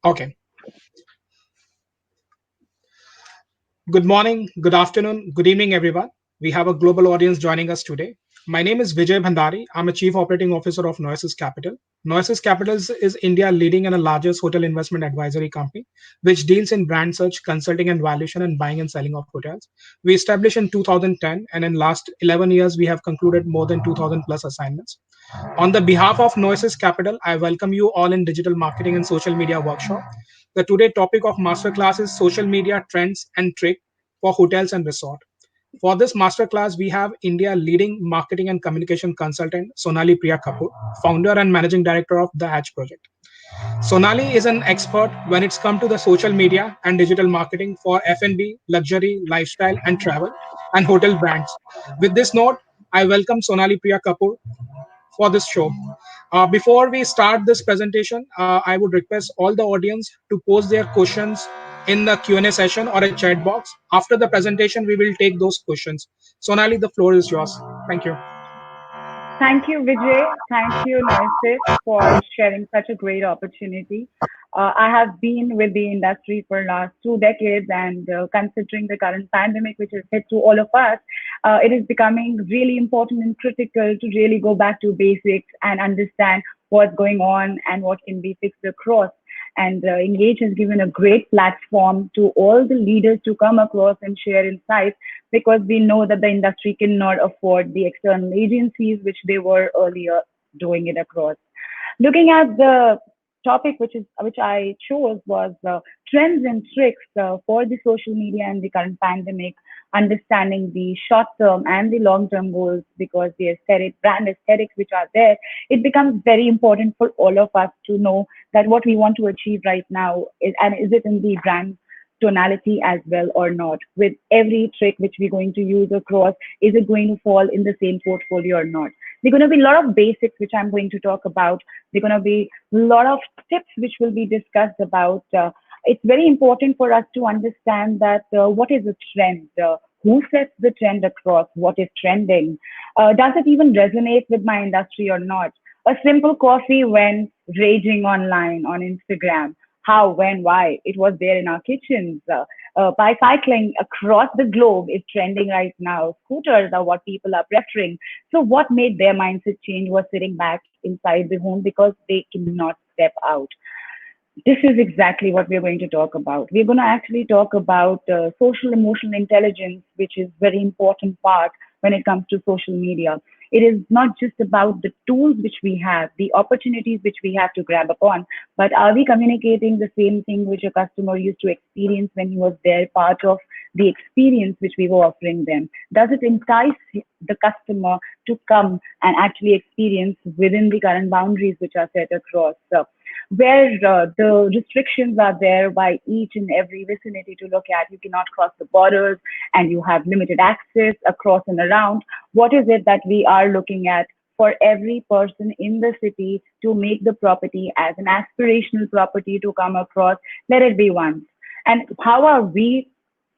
Okay. Good morning, good afternoon, good evening, everyone. We have a global audience joining us today. My name is Vijay Bhandari. I'm a Chief Operating Officer of Noesis Capital. Noesis Capital is India leading and the largest hotel investment advisory company, which deals in brand search, consulting and valuation and buying and selling of hotels. We established in 2010, and in last 11 years, we have concluded more than 2,000 plus assignments. On the behalf of Noesis Capital, I welcome you all in digital marketing and social media workshop. The today topic of masterclass is social media trends and trick for hotels and resort. For this masterclass, we have India leading marketing and communication consultant Sonali Priya Kapoor, founder and managing director of the Hatch Project. Sonali is an expert when it's come to the social media and digital marketing for F&B, luxury, lifestyle, and travel, and hotel brands. With this note, I welcome Sonali Priya Kapoor for this show. Before we start this presentation, I would request all the audience to post their questions in the Q&A session or a chat box. After the presentation, we will take those questions. Sonali, the floor is yours. Thank you. Thank you, Vijay. Thank you, Noesis, for sharing such a great opportunity. I have been with the industry for last 2 decades, and considering the current pandemic, which has hit to all of us, it is becoming really important and critical to really go back to basics and understand what's going on and what can be fixed across. And Engage has given a great platform to all the leaders to come across and share insights because we know that the industry cannot afford the external agencies which they were earlier doing it across. Looking at the topic which I chose was trends and tricks for the social media and the current pandemic, understanding the short term and the long term goals because the aesthetic brand aesthetics which are there, it becomes very important for all of us to know that what we want to achieve right now is it in the brand tonality as well or not. With every trick which we're going to use across, is it going to fall in the same portfolio or not? There are going to be a lot of basics which I'm going to talk about. There are going to be a lot of tips which will be discussed about. It's very important for us to understand that what is a trend? Who sets the trend across? What is trending? Does it even resonate with my industry or not? A simple coffee went raging online on Instagram. How, when, why? It was there in our kitchens. Bicycling across the globe is trending right now. Scooters are what people are preferring. So what made their mindset change was sitting back inside the home because they cannot step out. This is exactly what we're going to talk about. We're going to actually talk about social emotional intelligence, which is very important part when it comes to social media. It is not just about the tools which we have, the opportunities which we have to grab upon, but are we communicating the same thing which a customer used to experience when he was there, part of the experience which we were offering them? Does it entice the customer to come and actually experience within the current boundaries which are set across? Where the restrictions are there by each and every vicinity to look at. You cannot cross the borders and you have limited access across and around. What is it that we are looking at for every person in the city to make the property as an aspirational property to come across? Let it be once. And how are we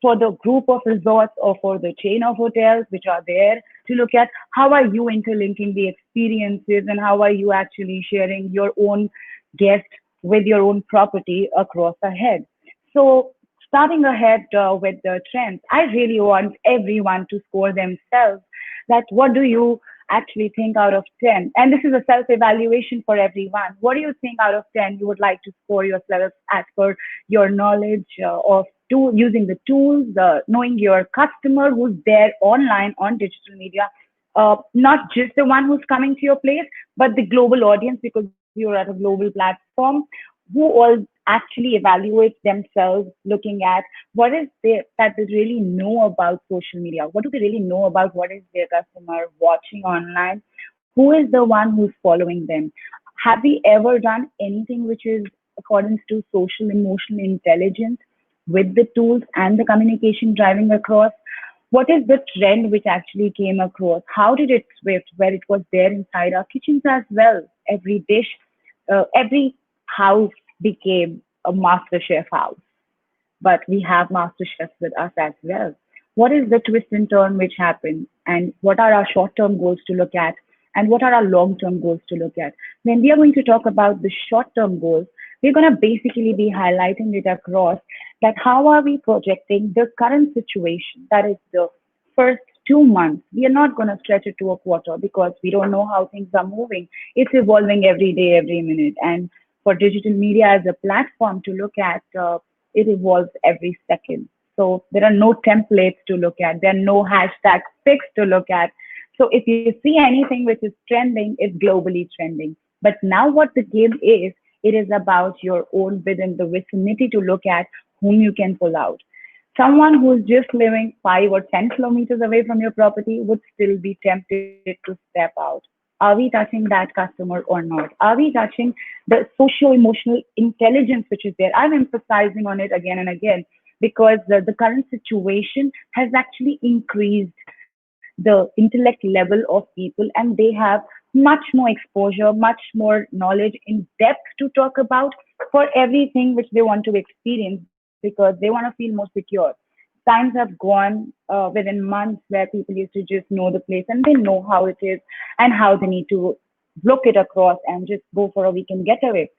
for the group of resorts or for the chain of hotels which are there to look at how are you interlinking the experiences and how are you actually sharing your own guest with your own property across ahead. So starting ahead with the trends, I really want everyone to score themselves that what do you actually think out of 10? And this is a self-evaluation for everyone. What do you think out of 10 you would like to score yourself as per your knowledge of using the tools, knowing your customer who's there online on digital media, not just the one who's coming to your place, but the global audience because you're at a global platform, who all actually evaluate themselves looking at what is there that they really know about social media. What do they really know about what is their customer watching online? Who is the one who's following them? Have we ever done anything which is according to social emotional intelligence with the tools and the communication driving across? What is the trend which actually came across? How did it swift where it was there inside our kitchens as well? Every dish, every house became a master chef house, but we have master chefs with us as well. What is the twist and turn which happened, and what are our short term goals to look at, and what are our long term goals to look at? When we are going to talk about the short term goals, we're going to basically be highlighting it across that how are we projecting the current situation, that is the first 2 months. We are not going to stretch it to a quarter because we don't know how things are moving. It's evolving every day, every minute. And for digital media as a platform to look at, it evolves every second. So there are no templates to look at. There are no hashtag fix to look at. So if you see anything which is trending, it's globally trending. But now what the game is, it is about your own within the vicinity to look at whom you can pull out. Someone who's just living 5 or 10 kilometers away from your property would still be tempted to step out. Are we touching that customer or not? Are we touching the socio emotional intelligence which is there? I'm emphasizing on it again and again because the current situation has actually increased the intellect level of people, and they have much more exposure, much more knowledge in depth to talk about for everything which they want to experience because they want to feel more secure. Times have gone within months where people used to just know the place and they know how it is and how they need to look it across and just go for a weekend getaway.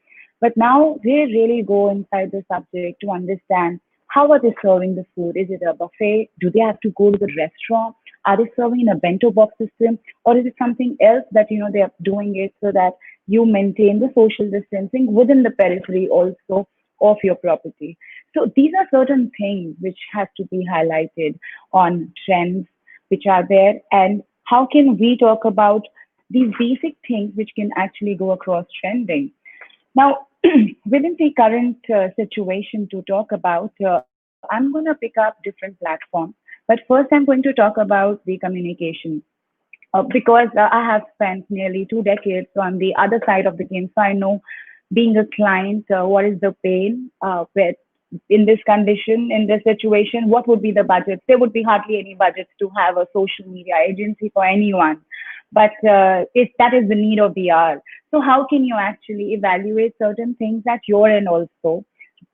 But now they really go inside the subject to understand how are they serving the food? Is it a buffet? Do they have to go to the restaurant? Are they serving in a bento box system? Or is it something else that they are doing it so that you maintain the social distancing within the periphery also of your property? So these are certain things which have to be highlighted on trends which are there, and how can we talk about these basic things which can actually go across trending. Now, within the current situation to talk about, I'm going to pick up different platforms. But first, I'm going to talk about the communication because I have spent nearly 2 decades on the other side of the game. So I know being a client, what is the pain with in this condition, in this situation, what would be the budget? There would be hardly any budgets to have a social media agency for anyone. But if that is the need of the hour, so how can you actually evaluate certain things at your end also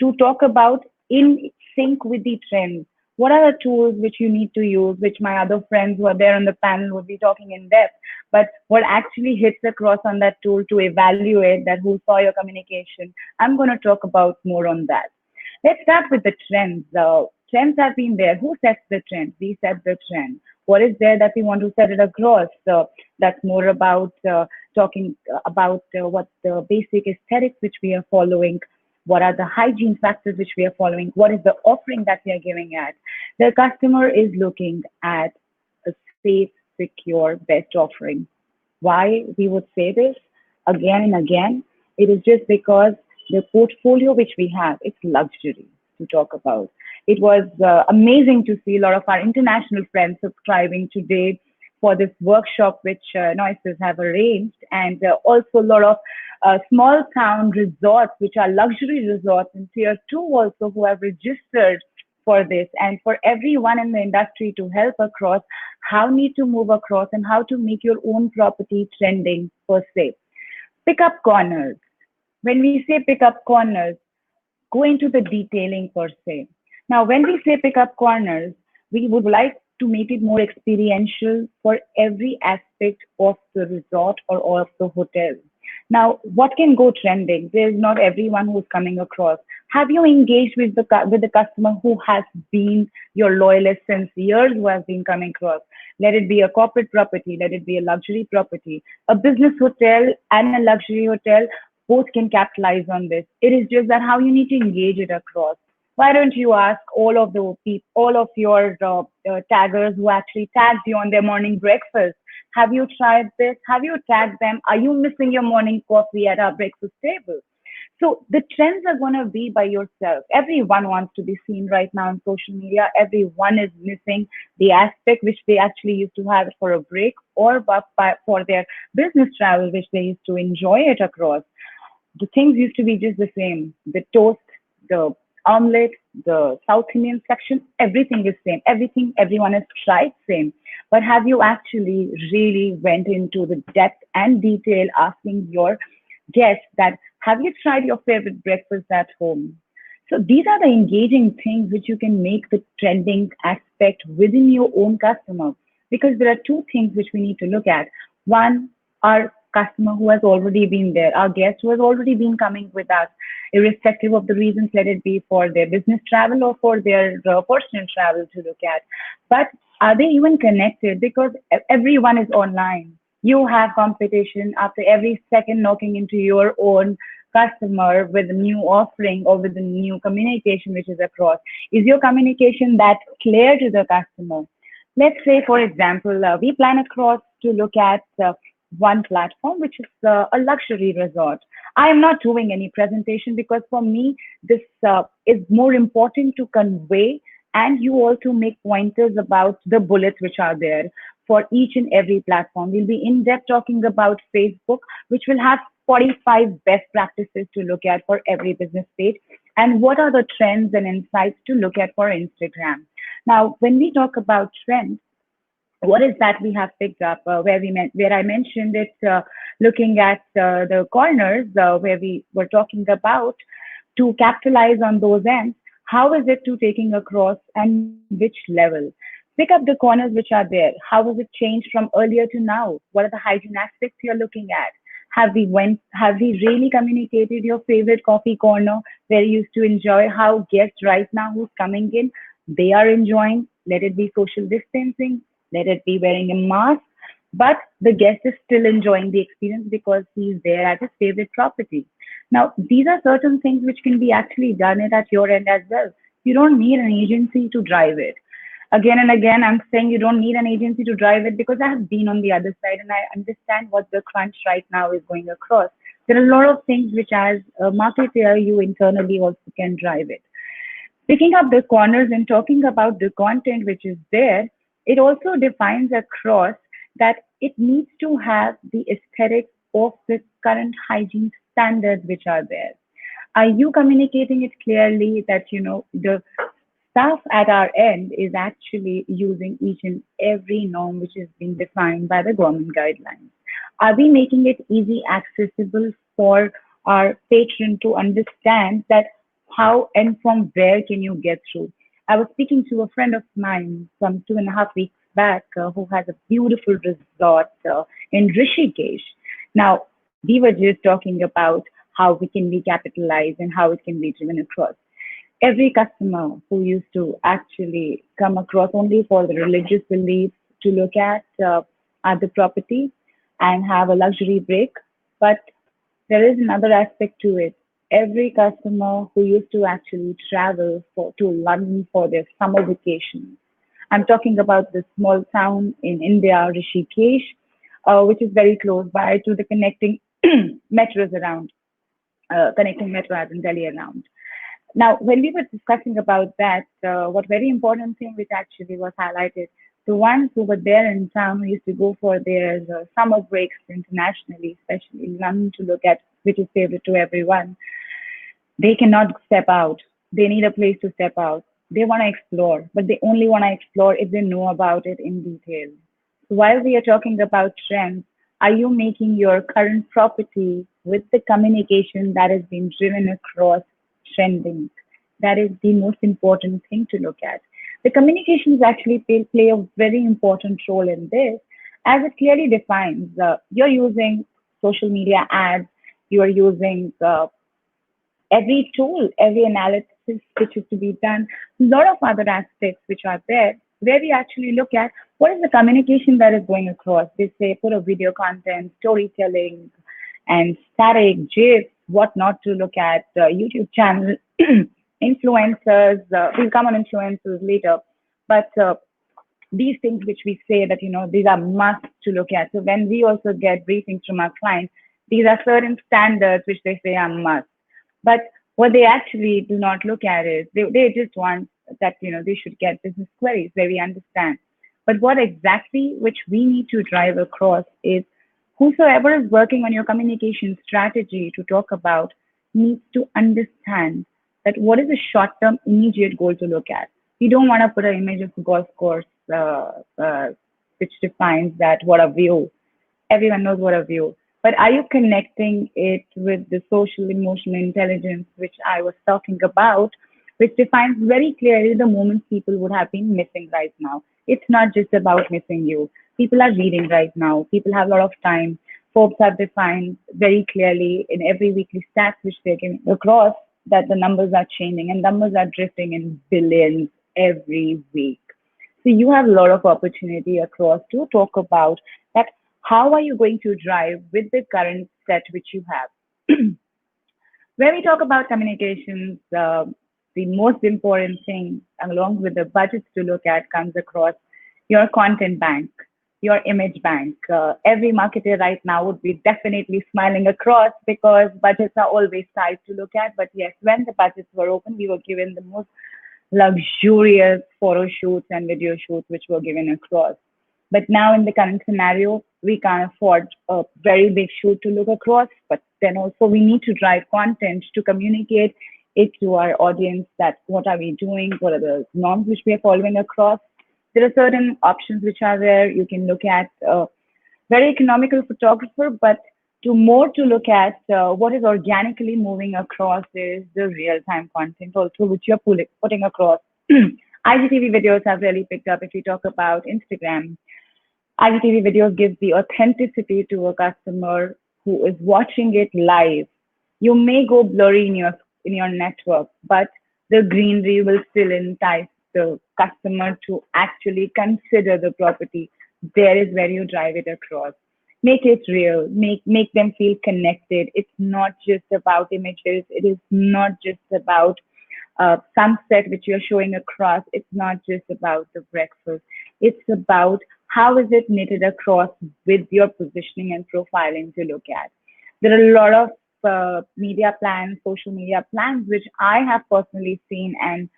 to talk about in sync with the trends? What are the tools which you need to use, which my other friends who are there on the panel would be talking in depth, but what actually hits across on that tool to evaluate that who saw your communication? I'm going to talk about more on that. Let's start with the trends. Trends have been there. Who sets the trend? We set the trend. What is there that we want to set it across? That's more about talking about what the basic aesthetics which we are following. What are the hygiene factors which we are following? What is the offering that we are giving at? The customer is looking at a safe, secure, best offering. Why we would say this again and again? It is just because the portfolio which we have, it's luxury to talk about. It was amazing to see a lot of our international friends subscribing today for this workshop which Noesis have arranged, and also a lot of small town resorts which are luxury resorts in tier 2 also who have registered for this, and for everyone in the industry to help across how need to move across and how to make your own property trending per se. Pick up corners. When we say pick up corners, go into the detailing per se. Now, when we say pick up corners, we would like to make it more experiential for every aspect of the resort or of the hotel. Now, what can go trending? There's not everyone who's coming across. Have you engaged with the customer who has been your loyalist since years, who has been coming across? Let it be a corporate property, let it be a luxury property, a business hotel and a luxury hotel, both can capitalize on this. It is just that how you need to engage it across. Why don't you ask all of the people, all of your taggers who actually tagged you on their morning breakfast? Have you tried this? Have you tagged them? Are you missing your morning coffee at our breakfast table? So the trends are going to be by yourself. Everyone wants to be seen right now on social media. Everyone is missing the aspect which they actually used to have for a break or for their business travel, which they used to enjoy it across. The things used to be just the same. The toast, the omelette, the South Indian section, everything is same. Everything everyone has tried same. But have you actually really went into the depth and detail asking your guests that have you tried your favorite breakfast at home? So these are the engaging things which you can make the trending aspect within your own customer, because there are two things which we need to look at. One, our customer who has already been there, our guest who has already been coming with us, irrespective of the reasons, let it be for their business travel or for their personal travel to look at. But are they even connected? Because everyone is online. You have competition after every second knocking into your own customer with a new offering or with a new communication which is across. Is your communication that clear to the customer? Let's say, for example, we plan across to look at one platform, which is a luxury resort. I am not doing any presentation because for me, this is more important to convey and you also make pointers about the bullets which are there for each and every platform. We'll be in depth talking about Facebook, which will have 45 best practices to look at for every business page, and what are the trends and insights to look at for Instagram. Now, when we talk about trends, what is that we have picked up where I mentioned it, looking at the corners where we were talking about to capitalize on those ends. How is it to taking across and which level? Pick up the corners which are there. How has it changed from earlier to now? What are the hygiene aspects you're looking at? Have we really communicated your favorite coffee corner where you used to enjoy how guests right now who's coming in, they are enjoying, let it be social distancing, let it be wearing a mask, but the guest is still enjoying the experience because he's there at his favorite property. Now, these are certain things which can be actually done it at your end as well. You don't need an agency to drive it. Again and again, I'm saying you don't need an agency to drive it because I have been on the other side and I understand what the crunch right now is going across. There are a lot of things which, as a marketer, you internally also can drive it. Picking up the corners and talking about the content which is there, it also defines across that it needs to have the aesthetics of the current hygiene standards which are there. Are you communicating it clearly that the staff at our end is actually using each and every norm which is being defined by the government guidelines? Are we making it easy accessible for our patron to understand that how and from where can you get through? I was speaking to a friend of mine some 2.5 weeks back who has a beautiful resort in Rishikesh. Now, we were just talking about how we can be capitalized and how it can be driven across. Every customer who used to actually come across only for the religious beliefs to look at the property and have a luxury break, but there is another aspect to it. Every customer who used to actually travel to London for their summer vacation. I'm talking about the small town in India, Rishikesh, which is very close by to the connecting metros around, connecting metros in Delhi around. Now, when we were discussing about that, what very important thing which actually was highlighted, the ones who were there in town who used to go for their summer breaks internationally, especially in London to look at, which is favorite to everyone, they cannot step out. They need a place to step out. They want to explore, but they only want to explore if they know about it in detail. So while we are talking about trends, are you making your current property with the communication that has been driven across trending? That is the most important thing to look at. The communications actually play a very important role in this, as it clearly defines you're using social media ads, you are using every tool, every analysis which is to be done, a lot of other aspects which are there, where we actually look at what is the communication that is going across. They say put a video content, storytelling, and static, GIF, what not to look at, YouTube channel, influencers. We'll come on influencers later, but these things which we say that these are must to look at. So when we also get briefings from our clients, these are certain standards which they say are must. But what they actually do not look at is they just want that they should get business queries where we understand. But what exactly which we need to drive across is whosoever is working on your communication strategy to talk about needs to understand that what is the short-term immediate goal to look at. We don't want to put an image of a golf course which defines that what a view. Everyone knows what a view. But are you connecting it with the social emotional intelligence, which I was talking about, which defines very clearly the moments people would have been missing right now? It's not just about missing you. People are reading right now. People have a lot of time. Forbes have defined very clearly in every weekly stats which they're giving across that the numbers are changing and numbers are drifting in billions every week. So you have a lot of opportunity across to talk about that. How are you going to drive with the current set which you have? When we talk about communications, the most important thing, along with the budgets to look at, comes across your content bank, your image bank. Every marketer right now would be definitely smiling across because budgets are always tight to look at. But yes, when the budgets were open, we were given the most luxurious photo shoots and video shoots which were given across. But now in the current scenario, we can't afford a very big shoot to look across, but then also we need to drive content to communicate it to our audience that what are we doing, what are the norms which we are following across. There are certain options which are there. You can look at very economical photographer, but to look at what is organically moving across is the real-time content also, which you're putting across. IGTV videos have really picked up. If you talk about Instagram, IGTV videos give the authenticity to a customer who is watching it live. You may go blurry in your network, but the greenery will still entice the customer to actually consider the property. There is where you drive it across. Make it real. Make them feel connected. It's not just about images. It is not just about sunset which you're showing across. It's not just about the breakfast. It's about how is it knitted across with your positioning and profiling to look at. There are a lot of media plans, social media plans, which I have personally seen and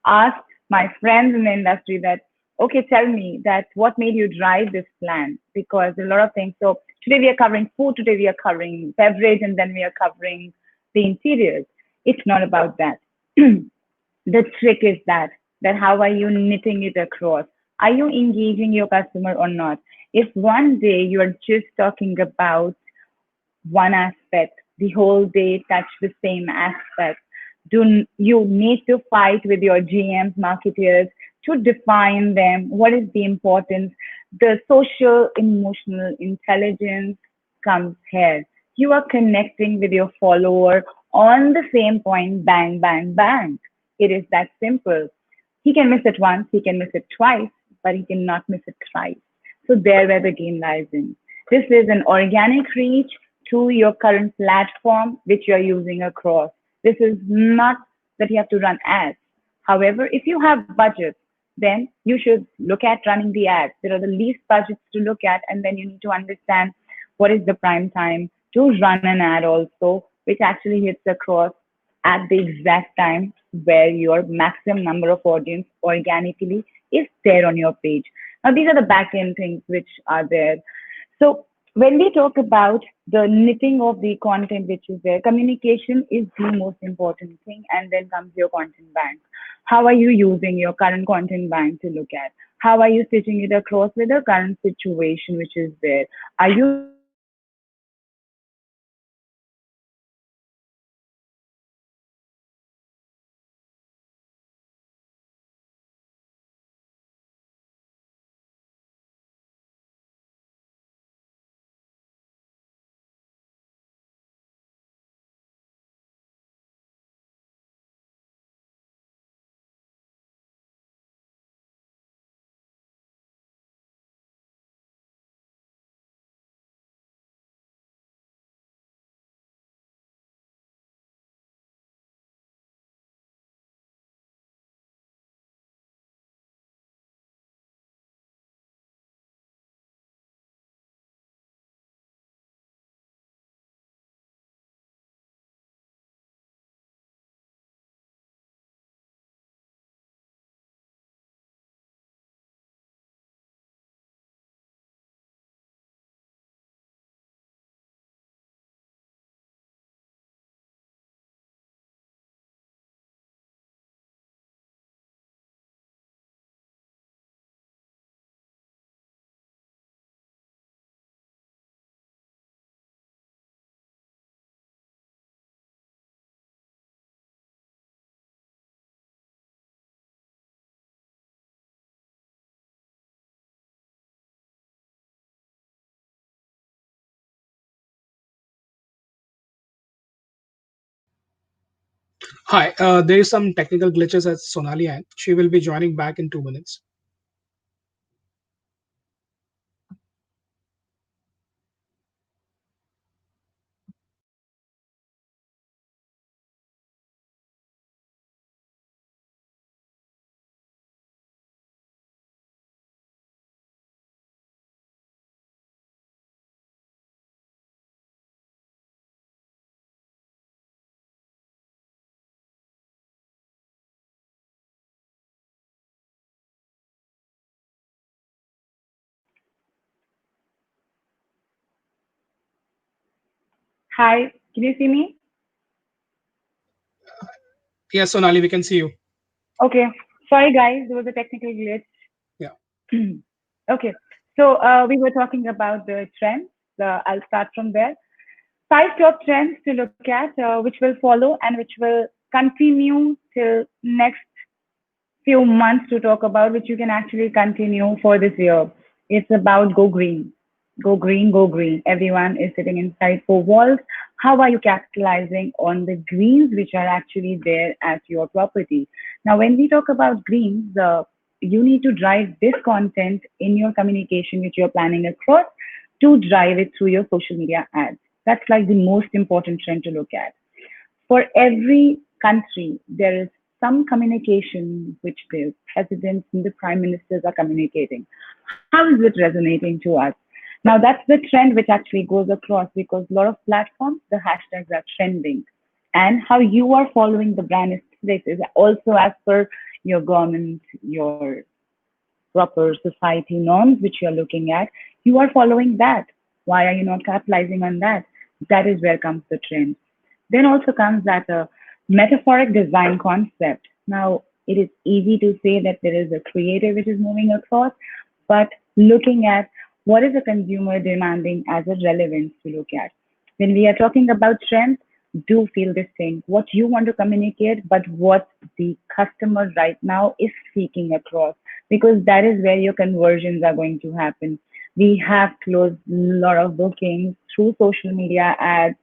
asked my friends in the industry that, okay, tell me that what made you drive this plan? Because a lot of things. So today we are covering food, today we are covering beverage, and then we are covering the interiors. It's not about that. The trick is that how are you knitting it across? Are you engaging your customer or not? If one day you are just talking about one aspect, the whole day touch the same aspect, do you need to fight with your GMs, marketers to define them? What is the importance? The social emotional intelligence comes here. You are connecting with your follower on the same point, bang, bang, bang. It is that simple. He can miss it once, he can miss it twice, but he cannot miss it thrice. So there where the game lies in. This is an organic reach to your current platform which you're using across. This is not that you have to run ads. However, if you have budgets, then you should look at running the ads. There are the least budgets to look at, and then you need to understand what is the prime time to run an ad also, which actually hits across at the exact time where your maximum number of audience organically is there on your page. Now, these are the back end things which are there. So when we talk about the knitting of the content which is there, communication is the most important thing, and then comes your content bank. How are you using your current content bank to look at? How are you stitching it across with the current situation which is there? Are you using it to Hi, there is some technical glitches at Sonali end. She will be joining back in 2 minutes. Hi, can you see me? Yes, Sonali, we can see you. Okay. Sorry, guys, there was a technical glitch. Yeah. Okay. So we were talking about the trends. I'll start from there. Five top trends to look at, which will follow and which will continue till next few months to talk about, which you can actually continue for this year. It's about go green. Go green, go green. Everyone is sitting inside four walls. How are you capitalizing on the greens which are actually there at your property? Now, when we talk about greens, you need to drive this content in your communication which you're planning across to drive it through your social media ads. That's like the most important trend to look at. For every country, there is some communication which the presidents and the prime ministers are communicating. How is it resonating to us? Now, that's the trend which actually goes across because a lot of platforms, the hashtags are trending. And how you are following the brand aesthetics is also as per your government, your proper society norms which you're looking at. You are following that. Why are you not capitalizing on that? That is where comes the trend. Then also comes that metaphoric design concept. Now, it is easy to say that there is a creative which is moving across, but looking at what is the consumer demanding as a relevance to look at. When we are talking about trends, do feel this thing, what you want to communicate, but what the customer right now is seeking across, because that is where your conversions are going to happen. We have closed a lot of bookings through social media ads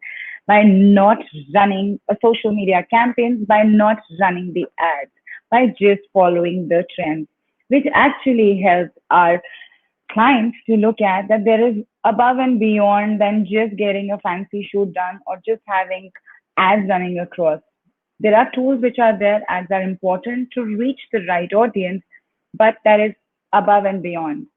by not running a social media campaigns, by not running the ads, by just following the trends, which actually helps our clients to look at that there is above and beyond than just getting a fancy shoot done or just having ads running across. There are tools which are there, ads are important to reach the right audience, but that is above and beyond.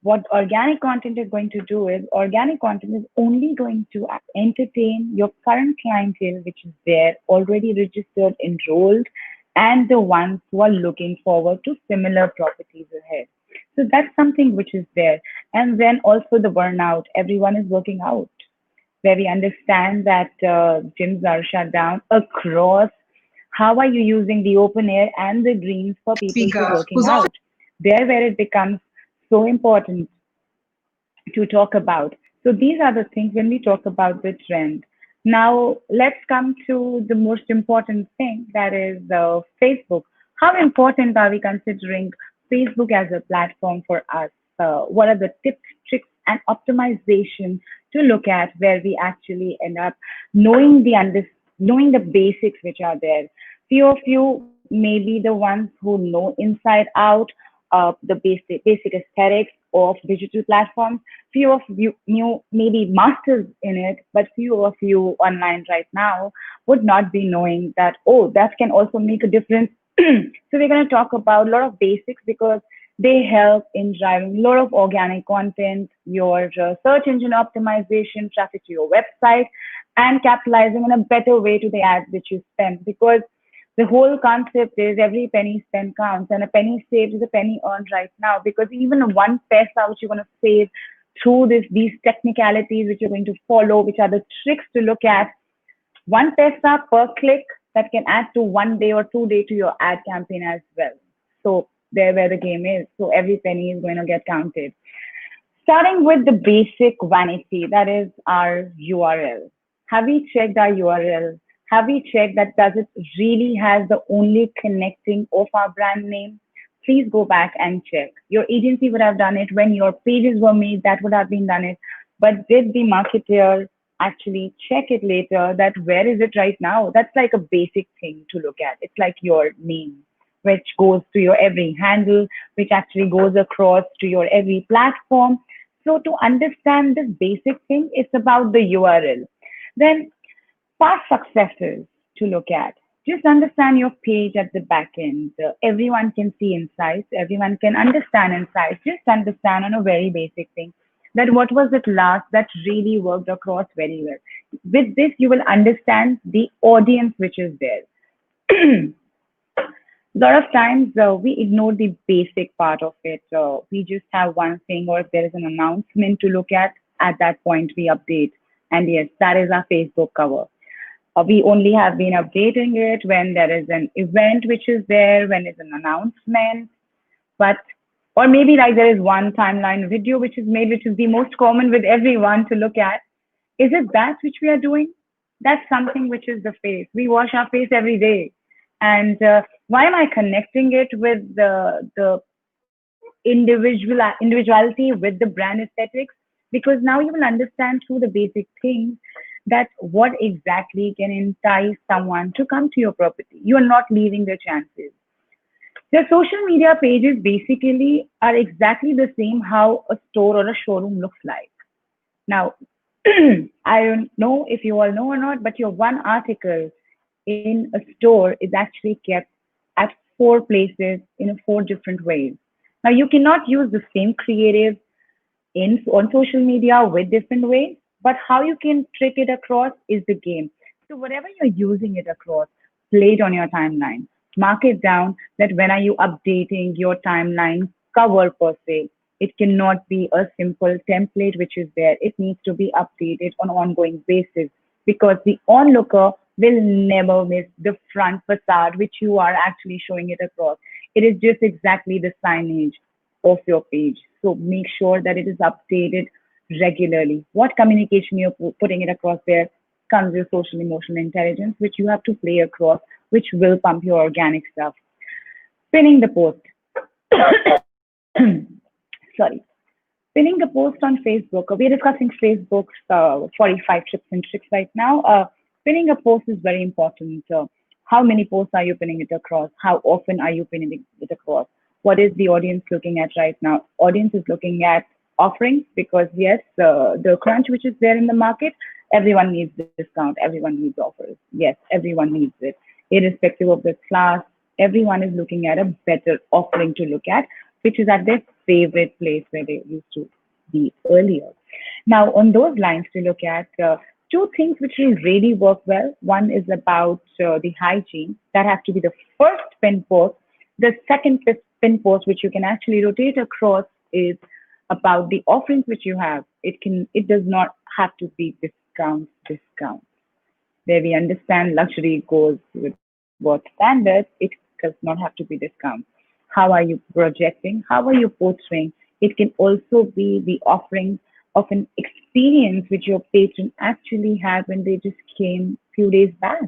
What organic content is going to do is organic content is only going to entertain your current clientele, which is there, already registered, enrolled, and the ones who are looking forward to similar properties ahead. So that's something which is there. And then also the burnout. Everyone is working out where we understand that gyms are shut down across. How are you using the open air and the greens for people to Speaker. working out? There where it becomes so important to talk about. So these are the things when we talk about the trend. Now let's come to the most important thing, that is Facebook. How important are we considering Facebook as a platform for us? What are the tips, tricks, and optimization to look at where we actually end up knowing knowing the basics which are there. Few of you may be the ones who know inside out the basic aesthetics of digital platforms. Few of you knew maybe masters in it, but few of you online right now would not be knowing that, oh, that can also make a difference. So we're going to talk about a lot of basics because they help in driving a lot of organic content, your search engine optimization, traffic to your website, and capitalizing in a better way to the ads which you spend. Because the whole concept is every penny spent counts, and a penny saved is a penny earned right now. Because even one pesa which you're going to save through these technicalities which you're going to follow, which are the tricks to look at, one pesa per click that can add to 1 day or 2 day to your ad campaign as well. So there where the game is. So every penny is going to get counted. Starting with the basic vanity, that is our URL. Have we checked our URL? Have we checked that does it really has the only connecting of our brand name? Please go back and check. Your agency would have done it when your pages were made. That would have been done it. But did the marketer actually check it later that where is it right now. That's like a basic thing to look at. It's like your name, which goes to your every handle, which actually goes across to your every platform. So to understand this basic thing, it's about the URL. Then past successes to look at. Just understand your page at the back end. Everyone can see insights, everyone can understand insights. Just understand on a very basic thing that what was it last that really worked across very well. With this, you will understand the audience which is there. A lot of times we ignore the basic part of it. We just have one thing, or if there is an announcement to look at that point we update. And yes, that is our Facebook cover. We only have been updating it when there is an event which is there, when there's an announcement, but or maybe like there is one timeline video which is made, which is the most common with everyone to look at. Is it that which we are doing? That's something which is the face. We wash our face every day. And why am I connecting it with the individuality with the brand aesthetics? Because now you will understand through the basic things that what exactly can entice someone to come to your property. You are not leaving their chances. The social media pages basically are exactly the same how a store or a showroom looks like. Now, I don't know if you all know or not, but your one article in a store is actually kept at four places in four different ways. Now, you cannot use the same creative in on social media with different ways, but how you can trick it across is the game. So whatever you're using it across, play it on your timeline. Mark it down that when are you updating your timeline cover per se. It cannot be a simple template which is there. It needs to be updated on an ongoing basis because the onlooker will never miss the front facade which you are actually showing it across. It is just exactly the signage of your page. So make sure that it is updated regularly. What communication you're putting it across there comes with social emotional intelligence, which you have to play across, which will pump your organic stuff. Pinning the post. Sorry. Pinning the post on Facebook. We are discussing Facebook's 45 tips and tricks right now. Pinning a post is very important. How many posts are you pinning it across? How often are you pinning it across? What is the audience looking at right now? Audience is looking at offerings because yes, the crunch which is there in the market, everyone needs discount, everyone needs offers. Yes, everyone needs it, irrespective of the class. Everyone is looking at a better offering to look at, which is at their favorite place where they used to be earlier. Now, on those lines, to look at two things which will really work well. One is about the hygiene. That has to be the first pin post. The second pin post, which you can actually rotate across, is about the offerings which you have. It does not have to be discounts. Where we understand luxury goes with what standards, it does not have to be discounts. How are you projecting? How are you portraying? It can also be the offering of an experience which your patron actually had when they just came few days back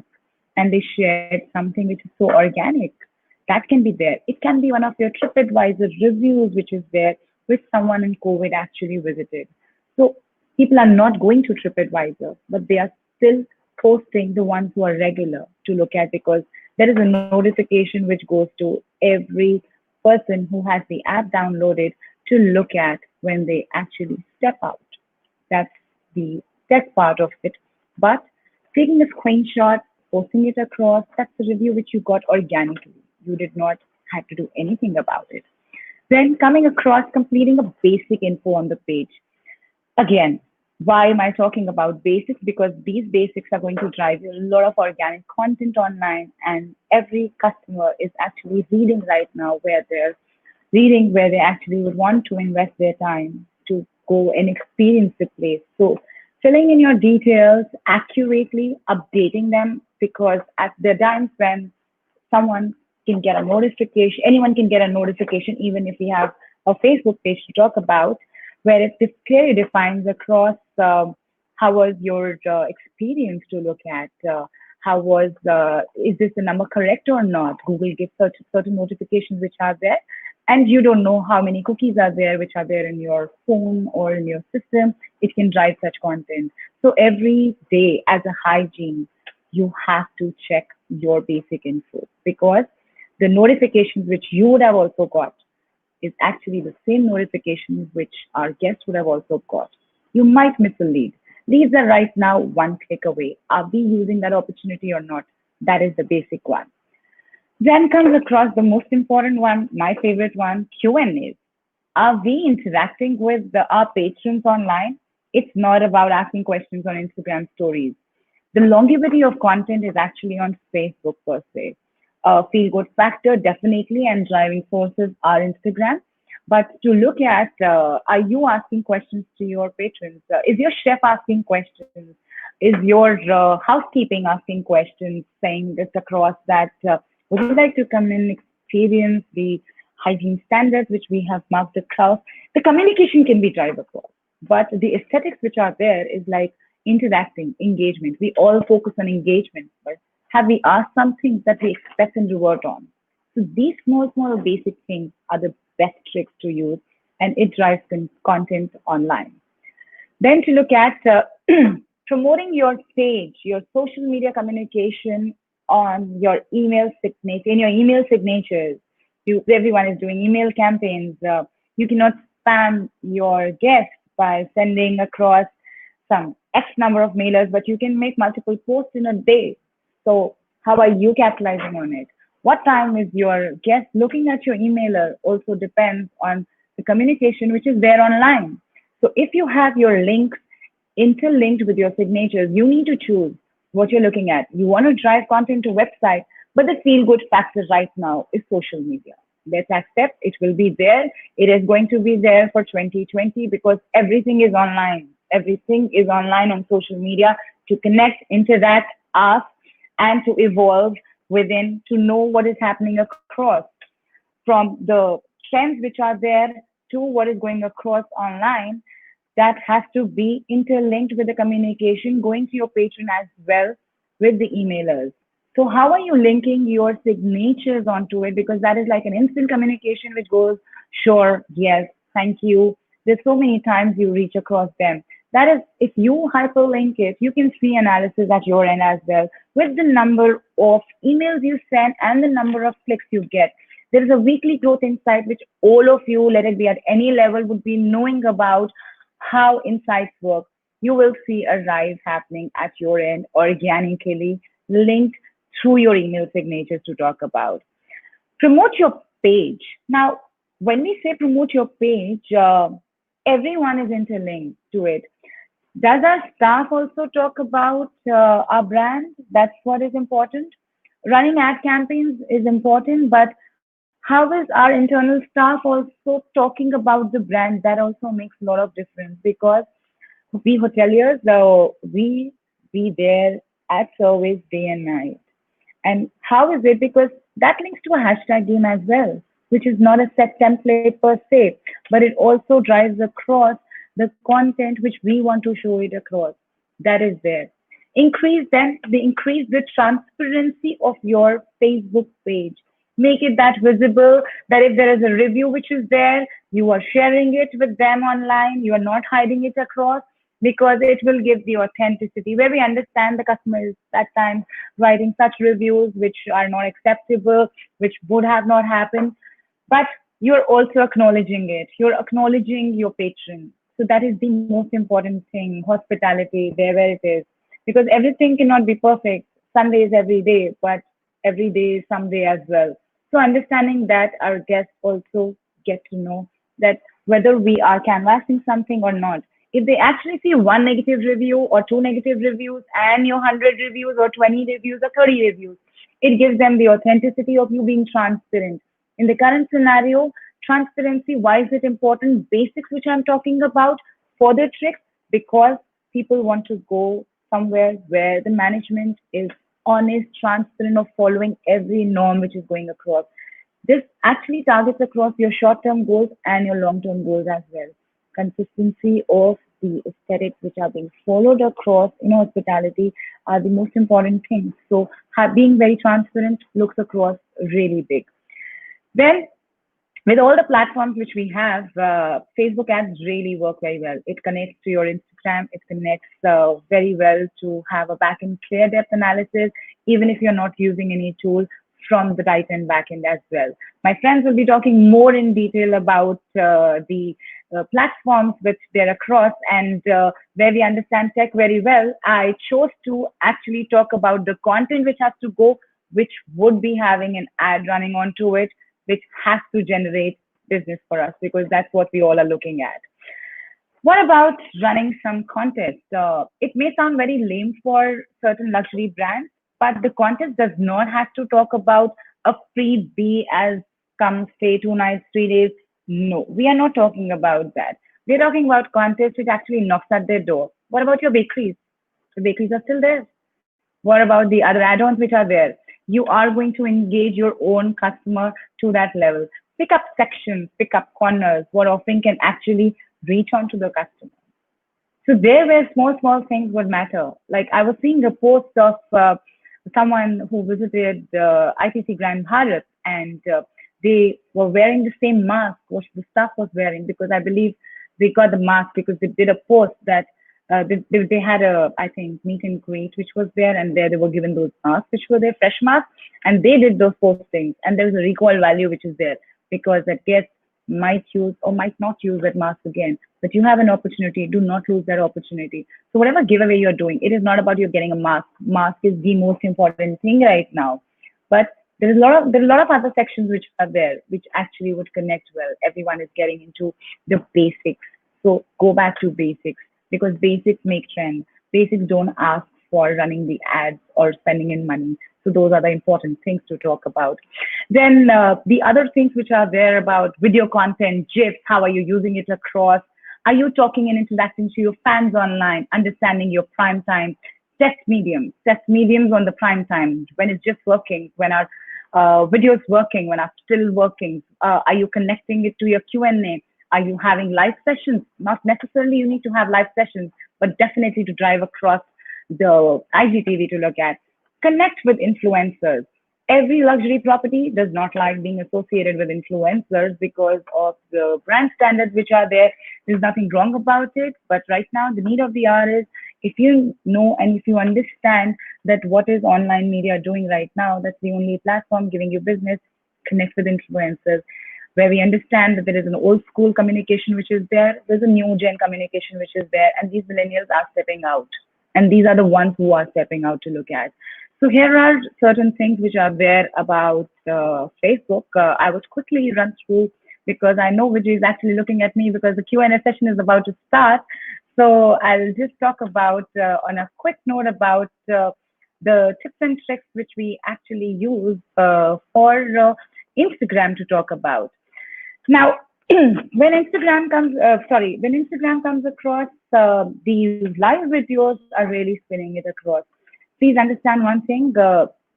and they shared something which is so organic. That can be there. It can be one of your TripAdvisor reviews which is there, which someone in COVID actually visited. So people are not going to TripAdvisor, but they are still posting the ones who are regular to look at because there is a notification which goes to every person who has the app downloaded to look at when they actually step out. That's the tech part of it. But taking a screenshot, posting it across, that's a review which you got organically. You did not have to do anything about it. Then coming across, completing a basic info on the page. Again, why am I talking about basics? Because these basics are going to drive you a lot of organic content online, and every customer is actually reading right now where they're reading where they actually would want to invest their time to go and experience the place. So filling in your details accurately, updating them because at the times when someone can get a notification, anyone can get a notification, even if we have a Facebook page to talk about, where it clearly defines across how was your experience to look at, how was, is this the number correct or not? Google gives certain notifications which are there, and you don't know how many cookies are there, which are there in your phone or in your system. it can drive such content. So every day as a hygiene, you have to check your basic info, because the notifications which you would have also got is actually the same notifications which our guests would have also got. You might miss a lead. Leads are right now one click away. Are we using that opportunity or not? That is the basic one. Then comes across the most important one, my favorite one, Q&As. Are we interacting with our patrons online? It's not about asking questions on Instagram stories. The longevity of content is actually on Facebook per se. Feel good factor, definitely, and driving forces are Instagram. But to look at, are you asking questions to your patrons? Is your chef asking questions? Is your housekeeping asking questions, saying this across that would you like to come and experience the hygiene standards which we have marked across? The communication can be drive across, but the aesthetics which are there is like interacting, engagement. We all focus on engagement, but have we asked something that we expect and revert on? So these small basic things are the best tricks to use, and it drives content online. Then to look at promoting your page, your social media communication on your email signature, in your email signatures. Everyone is doing email campaigns. You cannot spam your guests by sending across some X number of mailers, but you can make multiple posts in a day. So how are you capitalizing on it? What time is your guest looking at your emailer also depends on the communication which is there online. So if you have your links interlinked with your signatures, you need to choose what you're looking at. You want to drive content to website, but the feel good factor right now is social media. Let's accept it will be there. It is going to be there for 2020 because everything is online. Everything is online on social media to connect, interact, ask, and to evolve within to know what is happening across from the trends which are there to what is going across online. That has to be interlinked with the communication going to your patron as well with the emailers. So how are you linking your signatures onto it? Because that is like an instant communication which goes, sure, yes, thank you. There's so many times you reach across them. That is, if you hyperlink it, you can see analysis at your end as well with the number of emails you send and the number of clicks you get. There is a weekly growth insight which all of you, let it be at any level, would be knowing about how insights work. You will see a rise happening at your end organically linked through your email signatures to talk about. Promote your page. Now, when we say promote your page, everyone is interlinked to it. Does our staff also talk about our brand? That's what is important. Running ad campaigns is important, but how is our internal staff also talking about the brand? That also makes a lot of difference because we hoteliers, though, we be there at service day and night. And how is it? Because that links to a hashtag game as well, which is not a set template per se, but it also drives across the content which we want to show it across. That is there. Increase the transparency of your Facebook page. Make it that visible that if there is a review which is there, you are sharing it with them online. You are not hiding it across because it will give the authenticity where we understand the customer is at times writing such reviews which are not acceptable, which would have not happened. But you're also acknowledging it. You're acknowledging your patron. So that is the most important thing, hospitality, there where it is. Because everything cannot be perfect. Sunday is every day, but every day is someday as well. So understanding that our guests also get to know that whether we are canvassing something or not. If they actually see one negative review or two negative reviews and your 100 reviews or 20 reviews or 30 reviews, it gives them the authenticity of you being transparent. In the current scenario, transparency, why is it important? Basics, which I'm talking about, further tricks, because people want to go somewhere where the management is honest, transparent, of following every norm which is going across. This actually targets across your short-term goals and your long-term goals as well. Consistency of the aesthetics which are being followed across in hospitality are the most important things. So being very transparent looks across really big. Then With all the platforms which we have, Facebook ads really work very well. It connects to your Instagram. It connects very well to have a backend clear depth analysis, even if you're not using any tool from the tight end backend as well. My friends will be talking more in detail about the platforms which they're across and where we understand tech very well. I chose to actually talk about the content which has to go, which would be having an ad running onto it, which has to generate business for us because that's what we all are looking at. What about running some contest? It may sound very lame for certain luxury brands, but the contest does not have to talk about a freebie as come stay 2 nights, 3 days. No, we are not talking about that. We're talking about contests which actually knocks at their door. What about your bakeries? The bakeries are still there. What about the other add-ons which are there? You are going to engage your own customer to that level. Pick up sections, pick up corners, what often can actually reach onto the customer. So there where small, small things would matter. Like I was seeing a post of someone who visited ITC Grand Bharat and they were wearing the same mask what the staff was wearing because I believe they got the mask because they did a post that they had a, I think, meet and greet which was there and there they were given those masks which were their fresh masks and they did those postings and there's a recall value which is there because that guest might use or might not use that mask again. But you have an opportunity. Do not lose that opportunity. So whatever giveaway you're doing, it is not about you getting a mask. Mask is the most important thing right now. But there are a lot of other sections which are there which actually would connect well. Everyone is getting into the basics. So go back to basics because basics make trend. Basics don't ask for running the ads or spending in money. So those are the important things to talk about. Then the other things which are there about video content, GIFs, how are you using it across? Are you talking and interacting to your fans online, understanding your prime time? Test mediums on the prime time when it's just working, when our videos working, when are still working. Are you connecting it to your Q&A? Are you having live sessions? Not necessarily you need to have live sessions, but definitely to drive across the IGTV to look at. Connect with influencers. Every luxury property does not like being associated with influencers because of the brand standards which are there. There's nothing wrong about it, but right now the need of the hour is if you know and if you understand that what is online media doing right now, that's the only platform giving you business, connect with influencers where we understand that there is an old school communication which is there, there's a new gen communication which is there, and these millennials are stepping out. And these are the ones who are stepping out to look at. So here are certain things which are there about Facebook. I would quickly run through because I know Vijay is actually looking at me because the Q&A session is about to start. So I'll just talk about on a quick note about the tips and tricks which we actually use for Instagram to talk about. Now, when Instagram comes across these live videos are really spinning it across. Please understand one thing.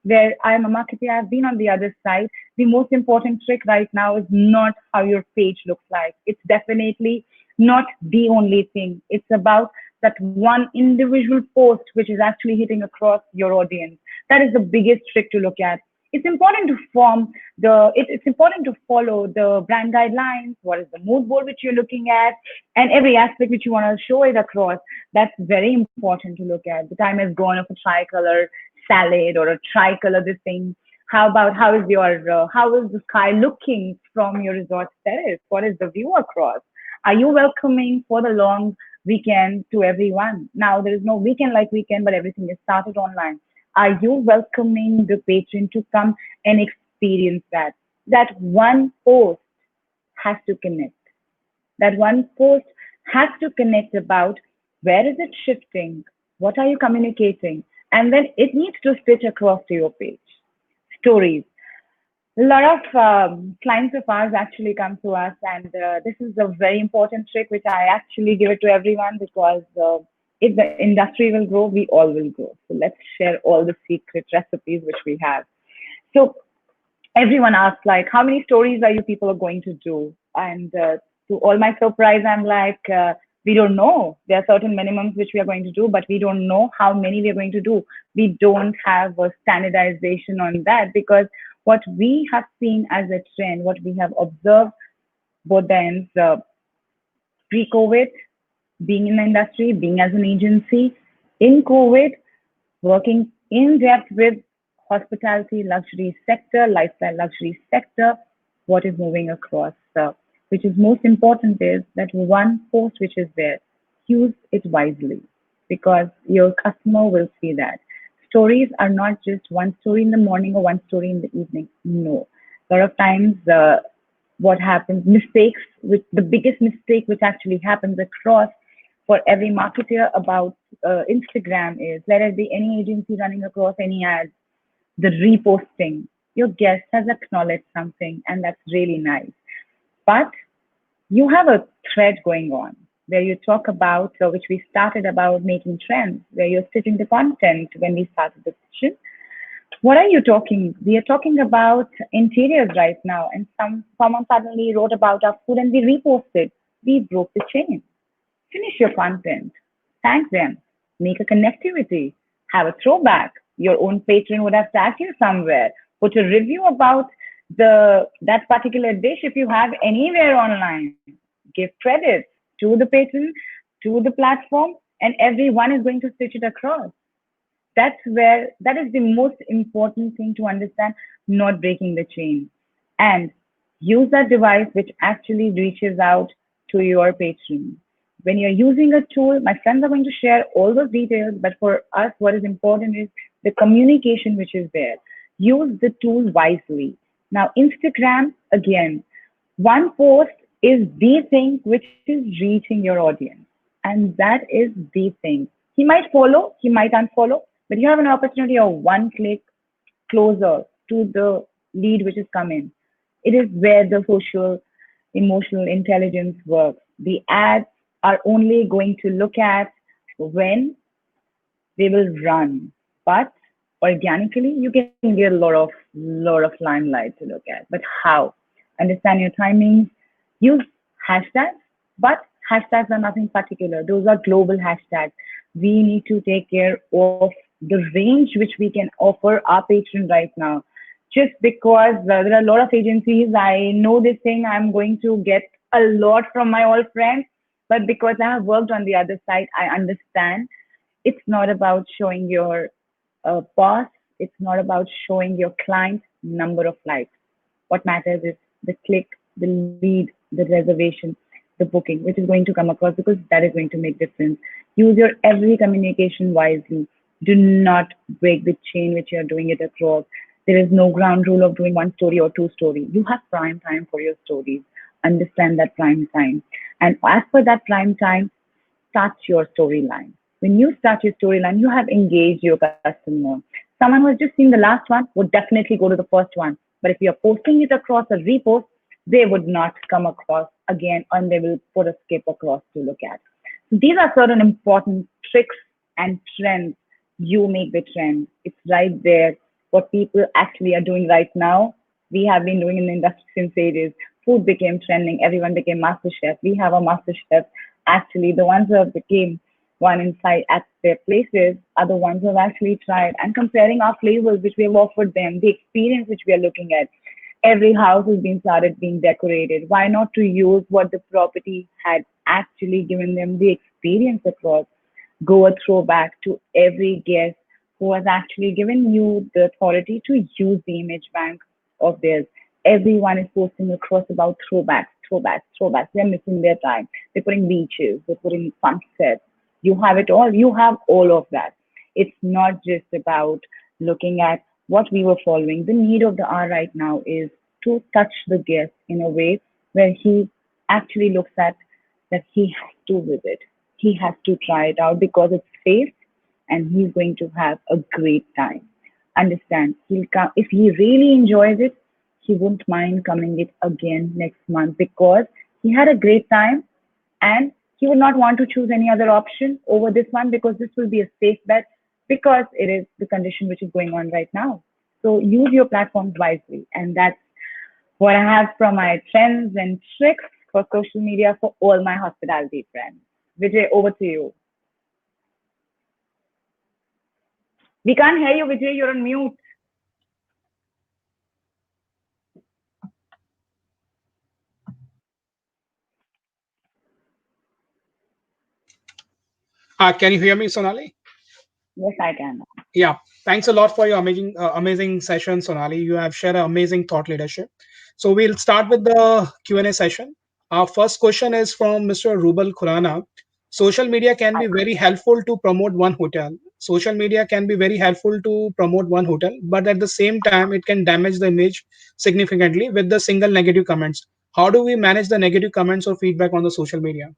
Where I am a marketer, I've been on the other side. The most important trick right now is not how your page looks like. It's definitely not the only thing. It's about that one individual post which is actually hitting across your audience. That is the biggest trick to look at. It's important to it's important to follow the brand guidelines, what is the mood board which you're looking at, and every aspect which you want to show it across. That's very important to look at. The time has gone of a tricolor salad or a tricolor this thing. How about how is the sky looking from your resort terrace? What is the view across? Are you welcoming for the long weekend to everyone? Now there is no weekend like weekend, but everything is started online. Are you welcoming the patron to come and experience that? That one post has to connect. That one post has to connect about where is it shifting? What are you communicating? And then it needs to stitch across to your page. Stories. A lot of clients of ours actually come to us, and this is a very important trick which I actually give it to everyone because if the industry will grow, we all will grow. So let's share all the secret recipes which we have. So everyone asks like, how many stories are you people are going to do? And to all my surprise, I'm like, we don't know. There are certain minimums which we are going to do, but we don't know how many we are going to do. We don't have a standardization on that because what we have seen as a trend, what we have observed both the ends, pre-COVID, being in the industry, being as an agency, in COVID, working in depth with hospitality, luxury sector, lifestyle luxury sector, what is moving across. Which is most important is that one post which is there, use it wisely because your customer will see that. Stories are not just one story in the morning or one story in the evening. No. A lot of times, what happens, mistakes, which the biggest mistake which actually happens across for every marketer about Instagram is let it be any agency running across any ads, the reposting. Your guest has acknowledged something, and that's really nice. But you have a thread going on where you talk about, which we started about making trends, where you're stitching the content when we started the session. What are you talking? We are talking about interiors right now, and someone suddenly wrote about our food and we reposted. We broke the chain. Finish your content. Thank them. Make a connectivity. Have a throwback. Your own patron would have tagged you somewhere. Put a review about the that particular dish if you have anywhere online. Give credit to the patron, to the platform, and everyone is going to stitch it across. That is the most important thing to understand, not breaking the chain. And use that device which actually reaches out to your patron. When you're using a tool, my friends are going to share all those details, but for us, what is important is the communication which is there. Use the tool wisely. Now, Instagram, again, one post is the thing which is reaching your audience. And that is the thing. He might follow, he might unfollow, but you have an opportunity of one click closer to the lead which is coming. It is where the social emotional intelligence works. The ads are only going to look at when they will run, but organically you can get a lot of limelight to look at. But how? Understand your timings. Use hashtags, but hashtags are nothing particular. Those are global hashtags. We need to take care of the range which we can offer our patron right now. Just because there are a lot of agencies, I know this thing, I'm going to get a lot from my old friends, but because I have worked on the other side, I understand it's not about showing your boss, it's not about showing your client number of likes. What matters is the click, the lead, the reservation, the booking, which is going to come across because that is going to make difference. Use your every communication wisely. Do not break the chain which you are doing it across. There is no ground rule of doing one story or two story. You have prime time for your stories. Understand that prime time. And as per that prime time, start your storyline. When you start your storyline, you have engaged your customer. Someone who has just seen the last one would definitely go to the first one. But if you're posting it across a repost, they would not come across again and they will put a skip across to look at. So these are certain important tricks and trends. You make the trend. It's right there. What people actually are doing right now, we have been doing in the industry since ages. Food became trending. Everyone became master chef. We have a master chef. Actually, the ones who have became one inside at their places are the ones who have actually tried and comparing our flavors which we have offered them, the experience which we are looking at. Every house has been started being decorated. Why not to use what the property had actually given them the experience across? Go a throwback to every guest who has actually given you the authority to use the image bank of theirs. Everyone is posting across about throwbacks, throwbacks, throwbacks. They're missing their time. They're putting beaches, they're putting sunsets. You have it all. You have all of that. It's not just about looking at what we were following. The need of the hour right now is to touch the guest in a way where he actually looks at that he has to visit. He has to try it out because it's safe and he's going to have a great time. Understand, he'll come if he really enjoys it, he won't mind coming it again next month because he had a great time and he would not want to choose any other option over this one because this will be a safe bet because it is the condition which is going on right now. So use your platforms wisely. And that's what I have from my trends and tricks for social media for all my hospitality friends. Vijay, over to you. We can't hear you, Vijay. You're on mute. Can you hear me, Sonali? Yes, I can. Yeah, thanks a lot for your amazing session, Sonali. You have shared an amazing thought leadership. So we'll start with the Q&A session. Our first question is from Mr. Rubal Khurana. Social media can be very helpful to promote one hotel. Social media can be very helpful to promote one hotel, but at the same time, it can damage the image significantly with the single negative comments. How do we manage the negative comments or feedback on the social media?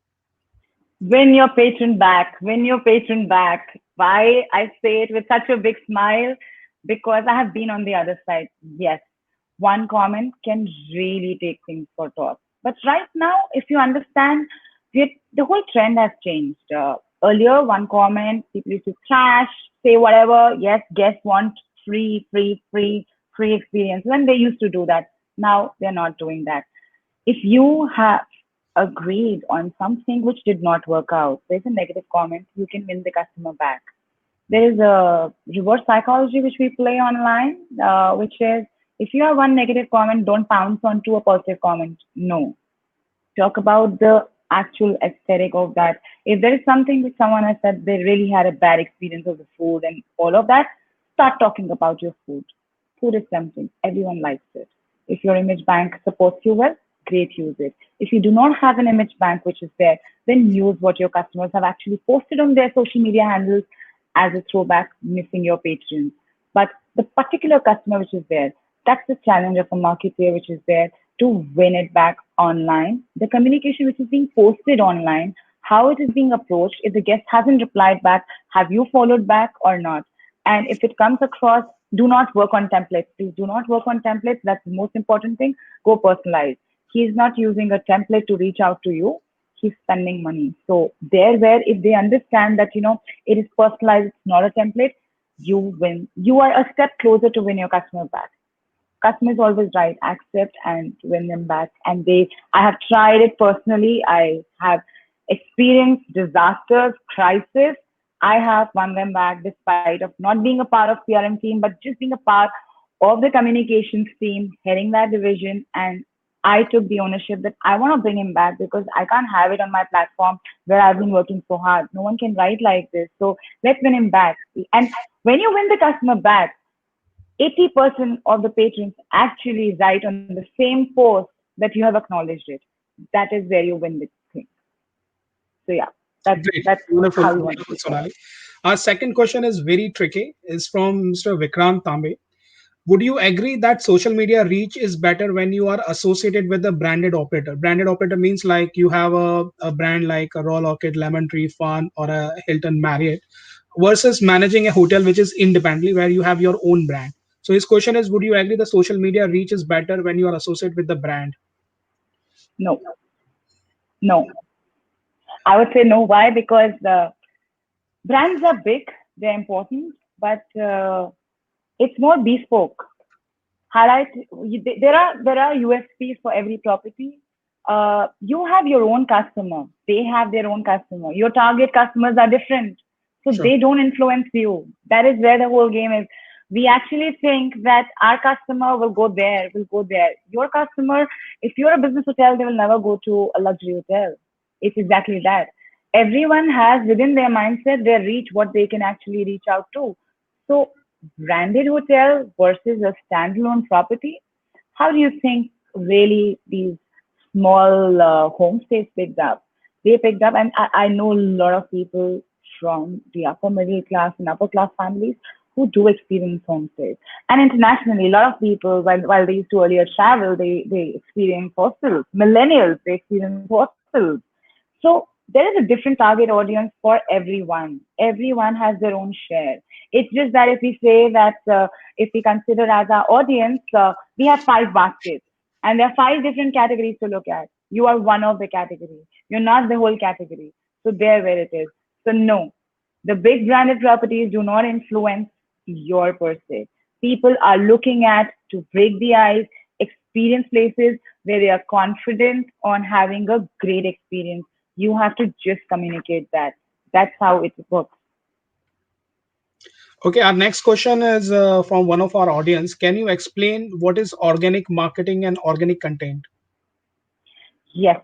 Win your patron back. Win your patron back. Why I say it with such a big smile? Because I have been on the other side. Yes, one comment can really take things for toss. But right now, if you understand, the whole trend has changed. Earlier, one comment, people used to trash, say whatever. Yes, guests want free experience. When they used to do that, now they're not doing that. If you have agreed on something which did not work out, there's a negative comment, you can win the customer back. There is a reverse psychology which we play online, which is if you have one negative comment, don't pounce onto a positive comment. No, talk about the actual aesthetic of that. If there is something which someone has said they really had a bad experience of the food and all of that, start talking about your food. Food is tempting. Everyone likes it. If your image bank supports you well, great, use it. If you do not have an image bank which is there, then use what your customers have actually posted on their social media handles as a throwback, missing your patrons. But the particular customer which is there, that's the challenge of a marketer which is there to win it back online. The communication which is being posted online, how it is being approached, if the guest hasn't replied back, have you followed back or not? And if it comes across, do not work on templates. Please do not work on templates. That's the most important thing. Go personalize. He's not using a template to reach out to you. He's spending money. So there where if they understand that, it is personalized, it's not a template, you win. You are a step closer to win your customer back. Customer is always right. Accept and win them back. And I have tried it personally. I have experienced disasters, crisis. I have won them back despite of not being a part of CRM team, but just being a part of the communications team, heading that division. And I took the ownership that I want to bring him back because I can't have it on my platform where I've been working so hard. No one can write like this. So let's win him back. And when you win the customer back, 80% of the patrons actually write on the same post that you have acknowledged it. That is where you win the thing. So yeah, Great, that's wonderful, how you want to wonderful, take it. Sonali. Our second question is very tricky. Is from Mr. Vikrant Tambe. Would you agree that social media reach is better when you are associated with a branded operator? Branded operator means like you have a brand like a Royal Orchid, Lemon Tree, Fun, or a Hilton Marriott, versus managing a hotel which is independently where you have your own brand. So his question is, would you agree the social media reach is better when you are associated with the brand? No, no. I would say no. Why? Because the brands are big, they're important, but it's more bespoke. Highlight there are USPs for every property. You have your own customer. They have their own customer. Your target customers are different, so Sure. they don't influence you. That is where the whole game is. We actually think that our customer will go there, will go there. Your customer, if you're a business hotel, they will never go to a luxury hotel. It's exactly that. Everyone has within their mindset their reach, what they can actually reach out to. So branded hotel versus a standalone property, how do you think really these small homestays picked up? They picked up, and I know a lot of people from the upper middle class and upper class families who do experience homestays. And internationally, a lot of people, while they used to earlier travel, they experience hostels. Millennials, they experience hostels. So there is a different target audience for everyone. Everyone has their own share. It's just that if we say that if we consider as our audience, we have five baskets and there are five different categories to look at. You are one of the category. You're not the whole category. So there where it is. So no, the big branded properties do not influence your per se. People are looking at to break the ice, experience places where they are confident on having a great experience. You have to just communicate that. That's how it works. Okay, our next question is from one of our audience. Can you explain what is organic marketing and organic content? Yes.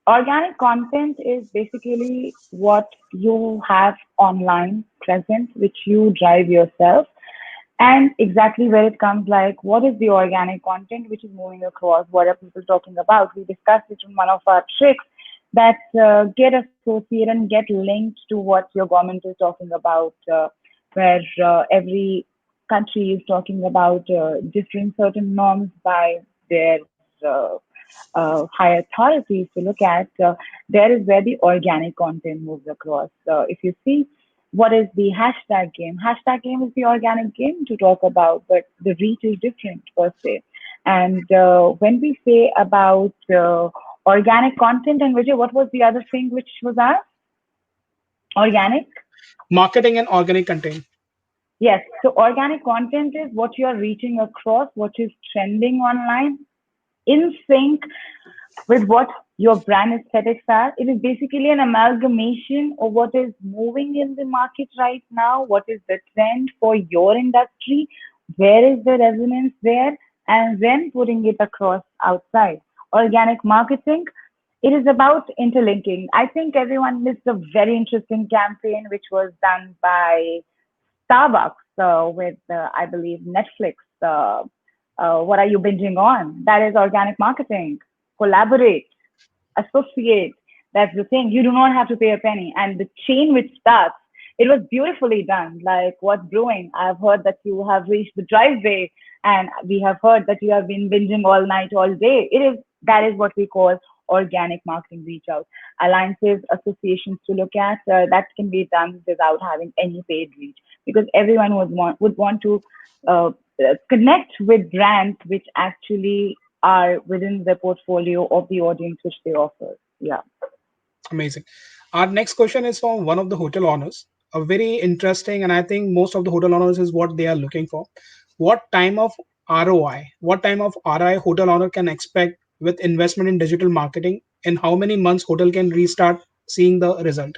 Organic content is basically what you have online present, which you drive yourself. And exactly where it comes, like what is the organic content which is moving across? What are people talking about? We discussed it in one of our tricks that get associated and get linked to what your government is talking about, where every country is talking about different certain norms by their uh, high authorities to look at. There is where the organic content moves across. If you see, what is the hashtag game? Hashtag game is the organic game to talk about, but the reach is different per se. And when we say about organic content, and Vijay, what was the other thing which was asked? Organic? Marketing and organic content. Yes. So organic content is what you are reaching across, what is trending online in sync with what your brand aesthetics are. It is basically an amalgamation of what is moving in the market right now, what is the trend for your industry, where is the resonance there, and then putting it across outside. Organic marketing, it is about interlinking. I think everyone missed a very interesting campaign which was done by Starbucks with, I believe, Netflix. What are you binging on? That is organic marketing. Collaborate, associate. That's the thing. You do not have to pay a penny. And the chain which starts, it was beautifully done. Like, what's brewing? I've heard that you have reached the driveway, and we have heard that you have been binging all night, all day. It is that is what we call organic marketing reach out. Alliances, associations to look at that can be done without having any paid reach because everyone would want to connect with brands which actually are within the portfolio of the audience which they offer. Yeah. Amazing. Our next question is from one of the hotel owners. A very interesting, and I think most of the hotel owners is what they are looking for. What time of ROI, what time of ROI hotel owner can expect with investment in digital marketing, and how many months hotel can restart seeing the result?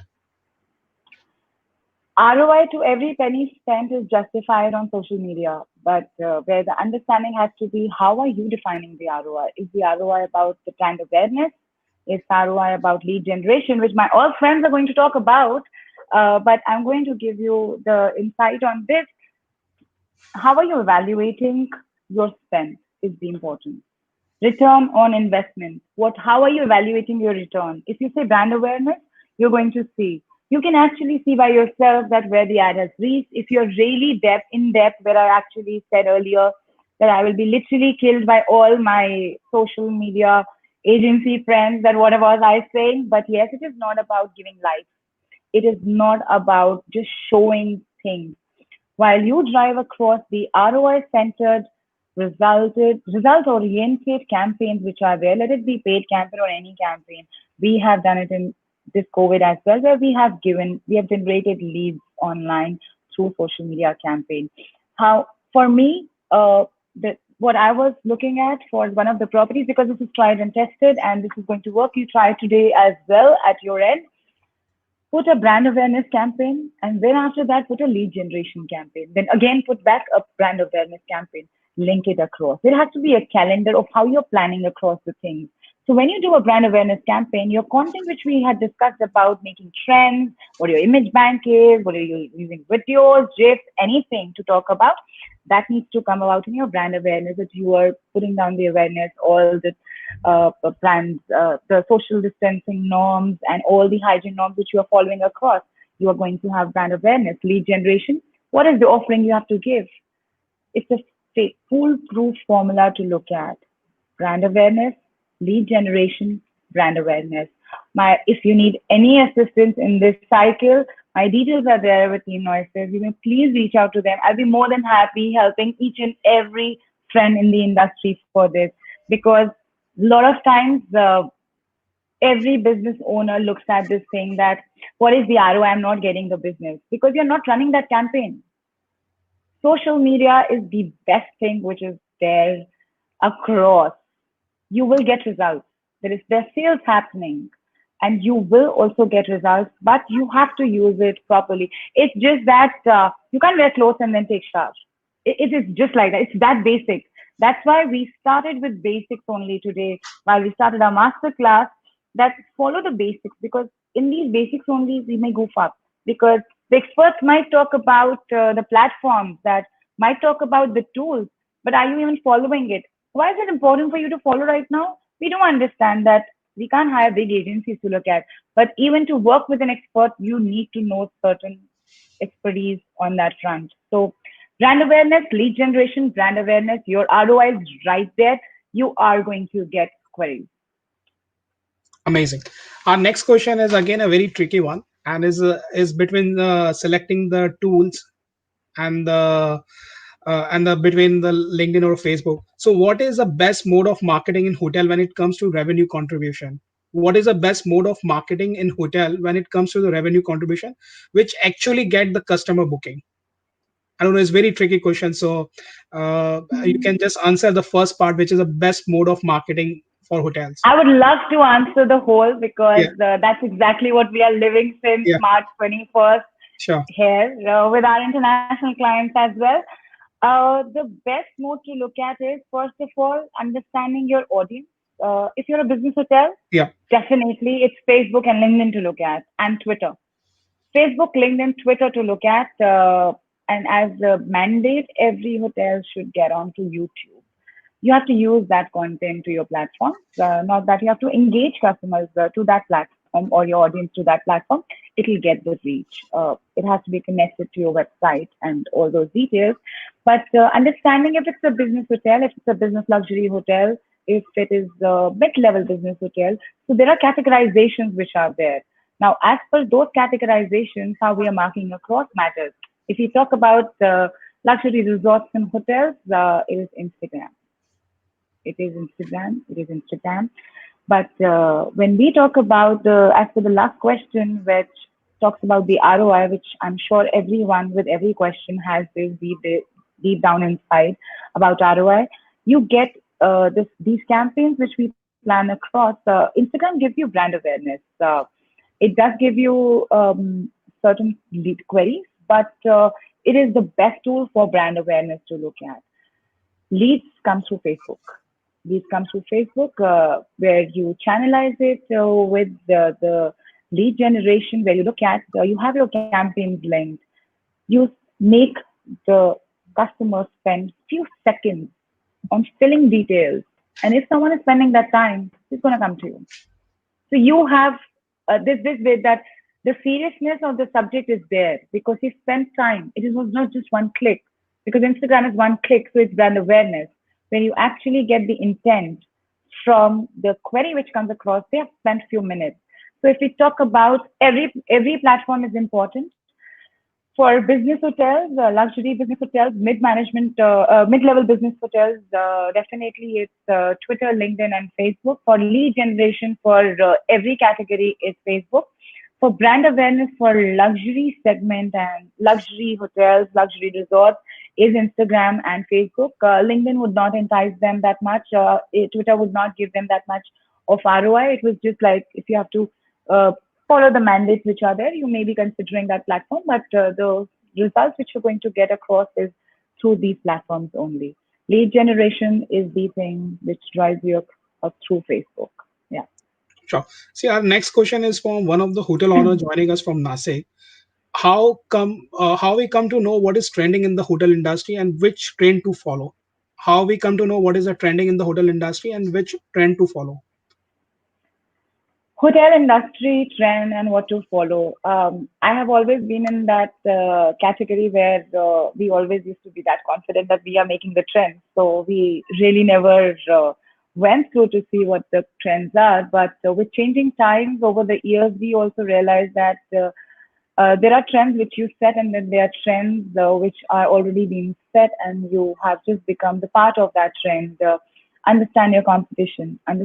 ROI to every penny spent is justified on social media, but where the understanding has to be how are you defining the ROI? Is the ROI about the brand awareness? Is ROI about lead generation, which my all friends are going to talk about? But I'm going to give you the insight on this. How are you evaluating your spend is the important. Return on investment. How are you evaluating your return? If you say brand awareness, you're going to see. You can actually see by yourself that where the ad has reached. If you're really in depth, where I actually said earlier that I will be literally killed by all my social media agency friends that whatever was I saying. But yes, it is not about giving likes. It is not about just showing things while you drive across the ROI centered, result oriented campaigns which are there, let it be paid campaign or any campaign. We have done it in this COVID as well, where we have generated leads online through social media campaign. How, for me, what I was looking at for one of the properties, because this is tried and tested and this is going to work, you try today as well at your end, put a brand awareness campaign, and then after that, put a lead generation campaign. Then again, put back a brand awareness campaign, link it across. There has to be a calendar of how you're planning across the things. So when you do a brand awareness campaign, your content, which we had discussed about making trends, what your image bank is, what are you using videos, GIFs, anything to talk about, that needs to come about in your brand awareness that you are putting down the awareness, all the brands, the social distancing norms, and all the hygiene norms which you are following across. You are going to have brand awareness, lead generation. What is the offering you have to give? It's a foolproof formula to look at. Brand awareness, lead generation, brand awareness. If you need any assistance in this cycle, my details are there with Team Noesis. You may please reach out to them. I'll be more than happy helping each and every friend in the industry for this because a lot of times every business owner looks at this thing that what is the ROI? I'm not getting the business because you're not running that campaign. Social media is the best thing which is there across. You will get results. There's sales happening and you will also get results, but you have to use it properly. It's just that you can't wear clothes and then take showers. It is just like that. It's that basic. That's why we started with basics only today. While we started our master class, that follow the basics, because in these basics only we may goof up, because the experts might talk about the platforms, that might talk about the tools, but are you even following it? Why is it important for you to follow right now? We don't understand that we can't hire big agencies to look at, but even to work with an expert, you need to know certain expertise on that front. So brand awareness, lead generation, brand awareness, your ROI is right there. You are going to get queries. Amazing. Our next question is again a very tricky one, and is between selecting the tools and the between the LinkedIn or Facebook. So, what is the best mode of marketing in hotel when it comes to revenue contribution? What is the best mode of marketing in hotel when it comes to the revenue contribution, which actually get the customer booking? I don't know. It's very tricky question. So, you can just answer the first part, which is the best mode of marketing for hotels. I would love to answer the whole, because Yeah, that's exactly what we are living since yeah, March 21st sure. here with our international clients as well. The best mode to look at is, first of all, understanding your audience. If you're a business hotel, Yeah, definitely it's Facebook and LinkedIn to look at, and Twitter. Facebook, LinkedIn, Twitter to look at. And as a mandate, every hotel should get onto YouTube. You have to use that content to your platform. Not that you have to engage customers to that platform, or your audience to that platform. It will get the reach. It has to be connected to your website and all those details. But understanding if it's a business hotel, if it's a business luxury hotel, if it is a mid-level business hotel, so there are categorizations which are there. Now, as per those categorizations, how we are marking across matters. If you talk about luxury resorts and hotels, it is Instagram. It is Instagram. It is Instagram. But when we talk about as for the last question, which talks about the ROI, which I'm sure everyone with every question has this deep down inside about ROI, you get these campaigns which we plan across. Instagram gives you brand awareness. It does give you certain lead queries, but it is the best tool for brand awareness to look at. Leads come through Facebook. Leads come through Facebook, where you channelize it with the lead generation, where you look at, you have your campaigns linked. You make the customer spend few seconds on filling details. And if someone is spending that time, he's going to come to you. So you have this way that the seriousness of the subject is there, because he spent time. It was not just one click, because Instagram is one click, so it's brand awareness. When you actually get the intent from the query which comes across, they have spent few minutes. So if we talk about every platform is important. For business hotels, luxury business hotels, mid-level business hotels, definitely it's Twitter, LinkedIn, and Facebook. For lead generation, for every category is Facebook. For brand awareness, for luxury segment and luxury hotels, luxury resorts, is Instagram and Facebook. LinkedIn would not entice them that much. Twitter would not give them that much of ROI. It was just like, if you have to uh, follow the mandates which are there, you may be considering that platform, but the results which you're going to get across is through these platforms only. Lead generation is the thing which drives you through Facebook. Yeah. sure. See, our next question is from one of the hotel owners joining us from Nasik. How we come to know what is trending in the hotel industry and which trend to follow? How we come to know what is the trending in the hotel industry and which trend to follow? Hotel industry trend and what to follow. I have always been in that category where we always used to be that confident that we are making the trends. So we really never went through to see what the trends are. But with changing times over the years, we also realized that there are trends which you set, and then there are trends which are already being set, and you have just become the part of that trend. Understand your competition, and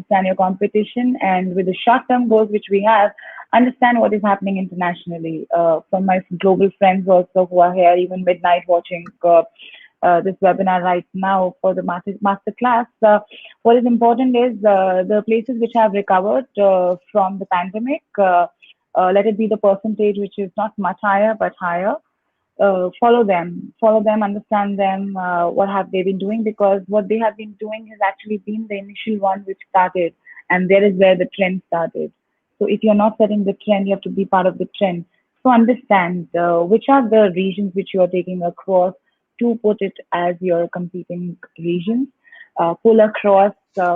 with the short-term goals which we have, understand what is happening internationally. From my global friends also who are here, even midnight watching this webinar right now for the master class. What is important is the places which have recovered from the pandemic. Let it be the percentage which is not much higher but higher. Follow them, understand them. What have they been doing? Because what they have been doing has actually been the initial one which started, and there is where the trend started. So if you're not setting the trend, you have to be part of the trend. So understand which are the regions which you are taking across to put it as your competing regions. Pull across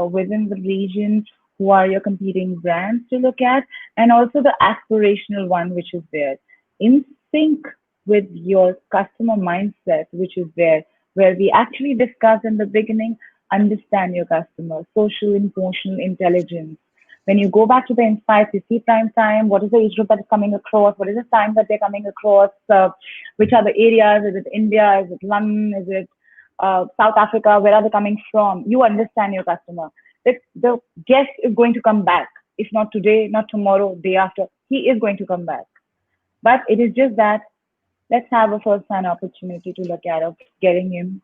within the region who are your competing brands to look at, and also the aspirational one which is there in sync with your customer mindset, which is there, where we actually discussed in the beginning, understand your customer, social emotional intelligence. When you go back to the insights, you see prime time, what is the age group that is coming across, what is the time that they're coming across, which are the areas, is it India, is it London, is it South Africa, where are they coming from? You understand your customer. The guest is going to come back. If not today, not tomorrow, day after, he is going to come back. But it is just that let's have a first hand opportunity to look at of getting him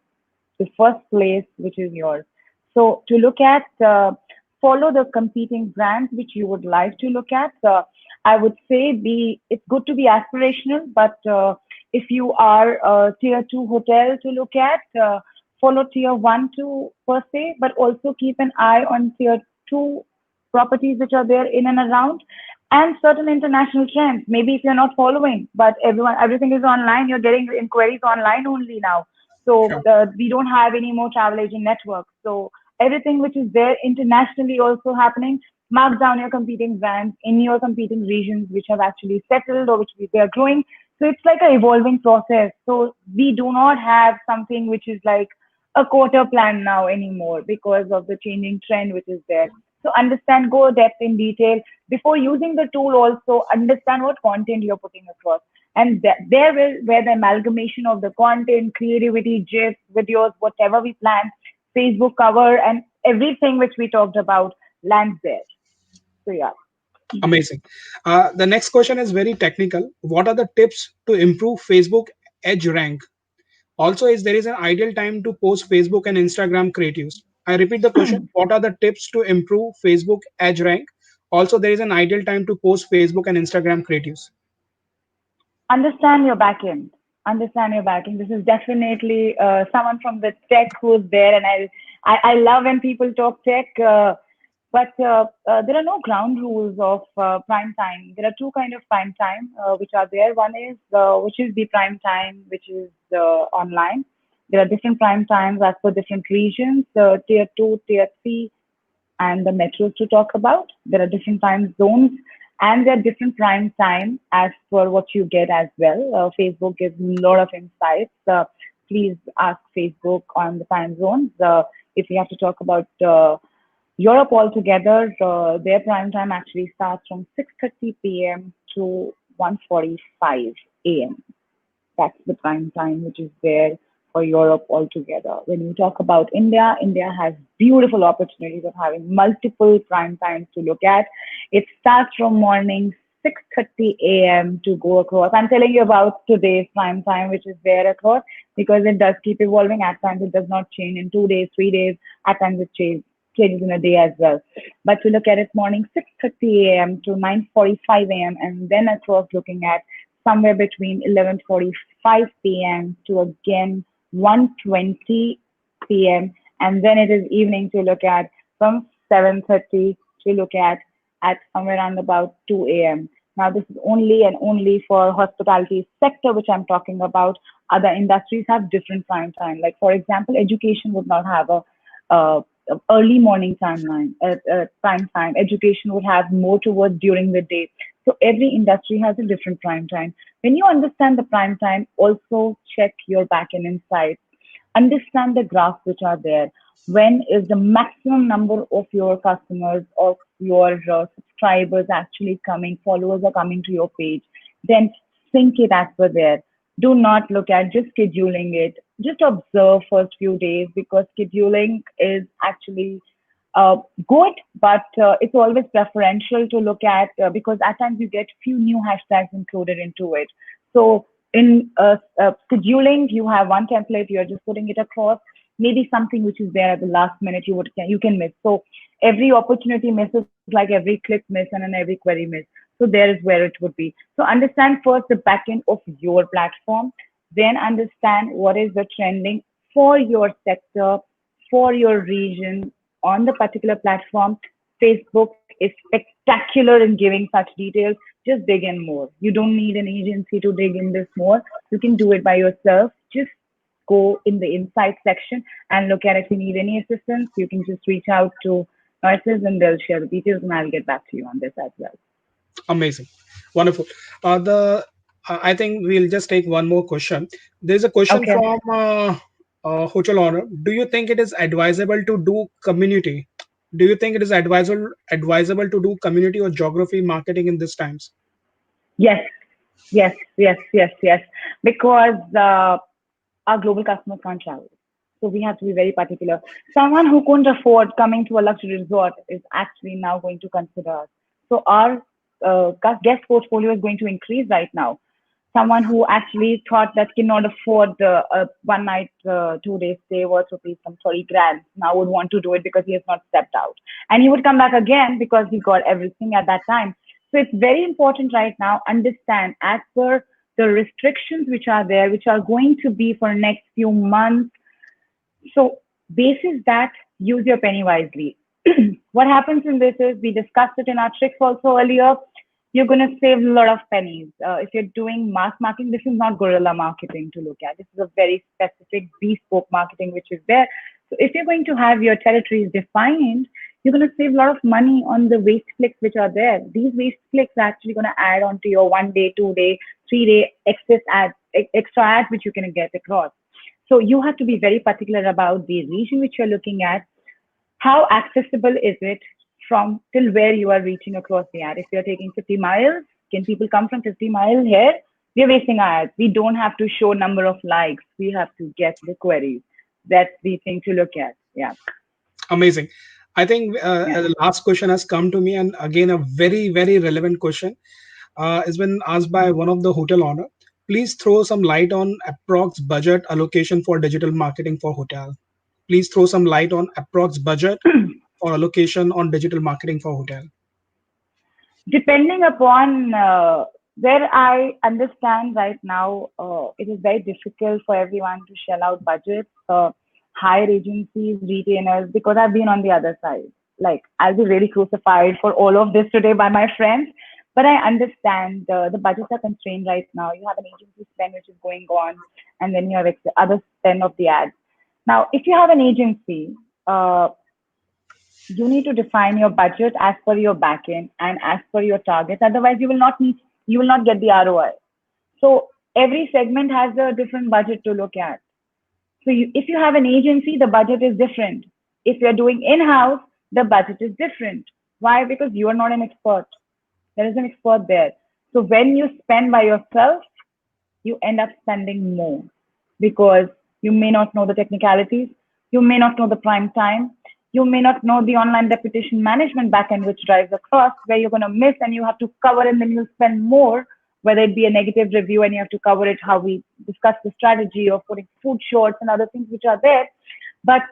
the first place, which is yours. So to look at, follow the competing brands which you would like to look at. I would say it's good to be aspirational, but if you are a tier two hotel to look at, follow tier one to per se, but also keep an eye on tier two properties which are there in and around, and certain international trends. Maybe if you're not following, but everything is online, you're getting inquiries online only now. So Sure. we don't have any more travel agent networks. So everything which is there internationally also happening, mark down your competing brands in your competing regions which have actually settled or which they are growing. So it's like an evolving process. So we do not have something which is like a quarter plan now anymore because of the changing trend which is there. So understand, go depth in detail before using the tool. Also understand what content you're putting across, and there will where the amalgamation of the content, creativity, gifs, videos, whatever we plan, Facebook cover, and everything which we talked about lands there. So yeah. Amazing. The next question is very technical. What are the tips to improve Facebook edge rank? Also, is there is an ideal time to post Facebook and Instagram creatives? I repeat the question. What are the tips to improve Facebook edge rank? Also, there is an ideal time to post Facebook and Instagram creatives. Understand your backend. Understand your backend. This is definitely someone from the tech who's there, and I love when people talk tech. But there are no ground rules of prime time. There are two kind of prime time which are there. One is which is the prime time, which is online. There are different prime times as per different regions. Tier two, tier three, and the metros to talk about. There are different time zones and there are different prime time as per what you get as well. Facebook gives a lot of insights. Please ask Facebook on the time zones. If we have to talk about Europe altogether, their prime time actually starts from 6:30 p.m. to 1:45 a.m. That's the prime time which is there for Europe altogether. When you talk about India, India has beautiful opportunities of having multiple prime times to look at. It starts from morning 6:30 a.m. to go across. I'm telling you about today's prime time, which is there across, because it does keep evolving. At times, it does not change in 2 days, 3 days. At times, it changes in a day as well. But to look at it, morning 6:30 a.m. to 9:45 a.m. and then across looking at somewhere between 11:45 p.m. to again 1:20 p.m. and then it is evening to look at from 7:30 to look at somewhere around about 2 a.m. Now this is only and only for hospitality sector which I'm talking about. Other industries have different prime time. Like for example, education would not have a early morning timeline, prime time. Education would have more towards during the day. So every industry has a different prime time. When you understand the prime time, also check your backend insights. Understand the graphs which are there. When is the maximum number of your customers, of your subscribers actually coming, followers are coming to your page? Then sync it as per there. Do not look at just scheduling it. Just observe first few days because scheduling is actually good, but it's always preferential to look at because at times you get few new hashtags included into it. So in scheduling, you have one template, you're just putting it across. Maybe something which is there at the last minute you can miss. So every opportunity misses like every click miss and then every query miss. So there is where it would be. So understand first the backend of your platform, then understand what is the trending for your sector, for your region on the particular platform. Facebook is spectacular in giving such details. Just dig in more. You don't need an agency to dig in this more. You can do it by yourself. Just go in the insight section and look at if you need any assistance. You can just reach out to Noesis and they'll share the details and I'll get back to you on this as well. Amazing, wonderful. The I think we'll just take one more question. There's a question Okay. from hotel owner. Do you think it is advisable to do community? Do you think it is advisable to do community or geography marketing in these times? Yes, yes. Because our global customers can't travel. So we have to be very particular. Someone who couldn't afford coming to a luxury resort is actually now going to consider us. So our guest portfolio is going to increase right now. Someone who actually thought that cannot afford a one night, 2 day stay worth rupees some 30 grand now would want to do it because he has not stepped out. And he would come back again because he got everything at that time. So it's very important right now, understand as per the restrictions which are there, which are going to be for next few months. So basis that, use your penny wisely. What happens in this is we discussed it in our tricks also earlier. You're going to save a lot of pennies. If you're doing mass marketing, this is not guerrilla marketing to look at. This is a very specific bespoke marketing which is there. So if you're going to have your territories defined, you're going to save a lot of money on the waste clicks which are there. These waste clicks are actually going to add on to your 1 day, 2 day, 3 day excess ads, extra ads which you can get across. So you have to be very particular about the region which you're looking at. How accessible is it from till where you are reaching across the ad? If you're taking 50 miles, can people come from 50 miles here? We're wasting our ads. We don't have to show number of likes. We have to get the queries. That's the thing to look at. Yeah. Amazing. I think Yeah. the last question has come to me, and again, a very relevant question has been asked by one of the hotel owner. Please throw some light on approx budget allocation for digital marketing for hotel. Please throw some light on approx budget or allocation on digital marketing for hotel. Depending upon where I understand right now, it is very difficult for everyone to shell out budgets, hire agencies, retainers, because I've been on the other side. Like, I'll be really crucified for all of this today by my friends. But I understand the budgets are constrained right now. You have an agency spend which is going on, and then you have other spend of the ads. Now, if you have an agency, you need to define your budget as per your backend and as per your targets. Otherwise, you will not get the ROI. So every segment has a different budget to look at. So if you have an agency, the budget is different. If you're doing in-house, the budget is different. Why? Because you are not an expert. There is an expert there. So when you spend by yourself, you end up spending more because you may not know the technicalities, you may not know the prime time, you may not know the online reputation management backend which drives across where you're going to miss and you have to cover and then you'll spend more, whether it be a negative review and you have to cover it, how we discuss the strategy of putting food shorts and other things which are there. But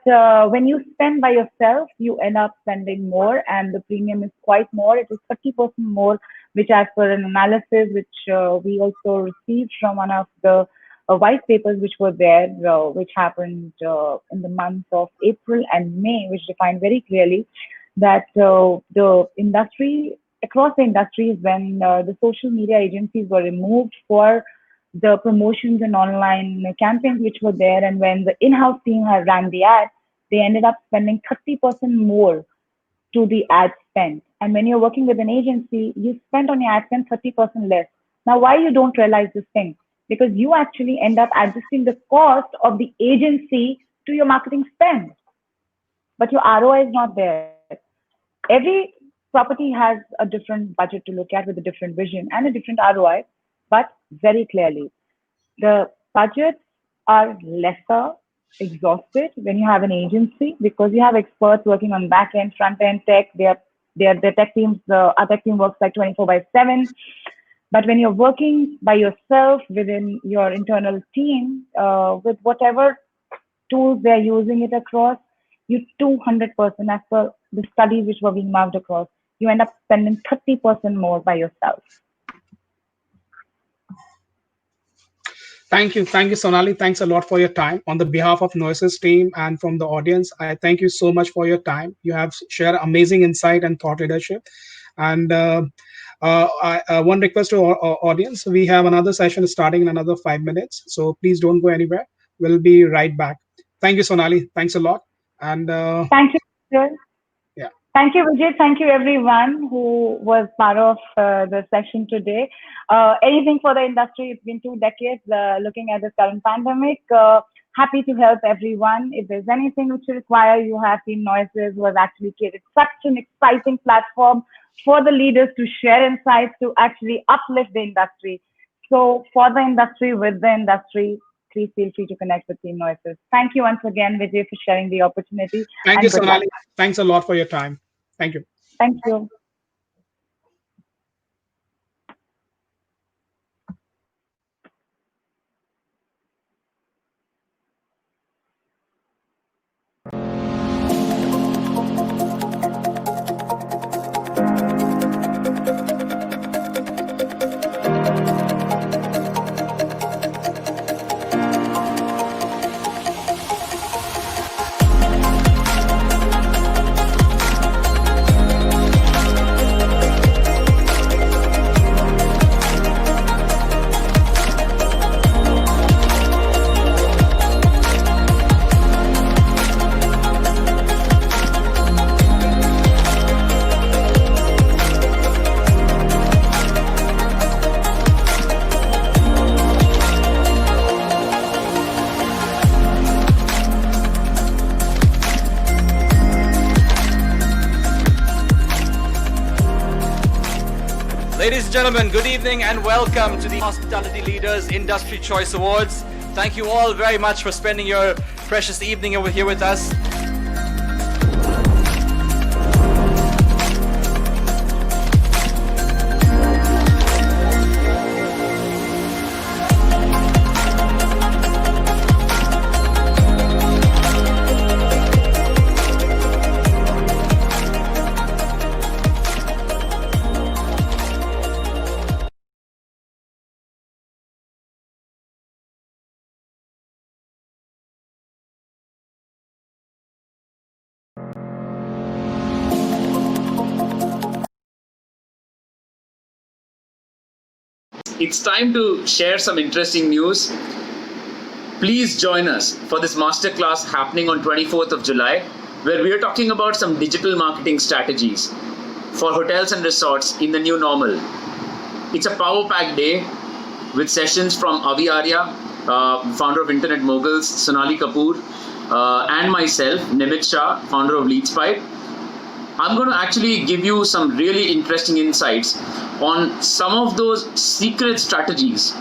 when you spend by yourself, you end up spending more, and the premium is quite more. It is 30% more, which, as per an analysis which we also received from one of the white papers which were there, which happened in the months of April and May, which defined very clearly that the industry, across the industries, when the social media agencies were removed for the promotions and online campaigns which were there, and when the in-house team had ran the ad, they ended up spending 30% more to the ad spend. And when you're working with an agency, you spend on your ad spend 30% less. Now, why you don't realize this thing? Because you actually end up adjusting the cost of the agency to your marketing spend, but your ROI is not there. Every property has a different budget to look at with a different vision and a different ROI, but very clearly, the budgets are lesser exhausted when you have an agency because you have experts working on back end, front end tech. The tech teams, our tech team works like 24/7. But when you're working by yourself within your internal team, with whatever tools they're using it across, you 200%, as per the studies which were being marked across, you end up spending 30% more by yourself. Thank you, Sonali. Thanks a lot for your time. On the behalf of Noises team and from the audience, I thank you so much for your time. You have shared amazing insight and thought leadership. And one request to our audience: we have another session starting in another 5 minutes, so please don't go anywhere. We'll be right back. Thank you, Sonali. Thanks a lot. And Thank you, sir. yeah, Thank you, Vijay. Thank you, everyone who was part of the session today. Anything for the industry? It's been 2 decades looking at this current pandemic. Happy to help everyone. If there's anything which you require, you have Team Noises who has actually created such an exciting platform for the leaders to share insights to actually uplift the industry. So, for the industry, with the industry, please feel free to connect with Team Noises. Thank you once again, Vijay, for sharing the opportunity, thank you, and good luck. Sonali. Thanks a lot for your time. Thank you. Thank you. Ladies and gentlemen, good evening and welcome to the Hospitality Leaders Industry Choice Awards. Thank you all very much for spending your precious evening over here with us. It's time to share some interesting news. Please join us for this masterclass happening on 24th of July, where we are talking about some digital marketing strategies for hotels and resorts in the new normal. It's a power-packed day with sessions from Avi Arya, founder of Internet Moguls, Sonali Kapoor, and myself, Nimit Shah, founder of LeadsPipe. I'm going to actually give you some really interesting insights on some of those secret strategies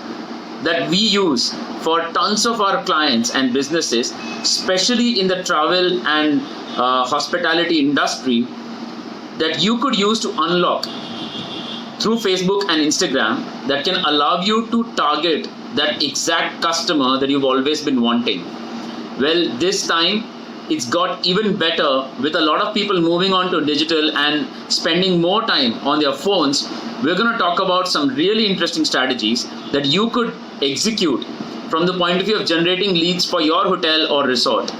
that we use for tons of our clients and businesses, especially in the travel and hospitality industry, that you could use to unlock through Facebook and Instagram that can allow you to target that exact customer that you've always been wanting. Well, this time it's got even better with a lot of people moving on to digital and spending more time on their phones. We're going to talk about some really interesting strategies that you could execute from the point of view of generating leads for your hotel or resort.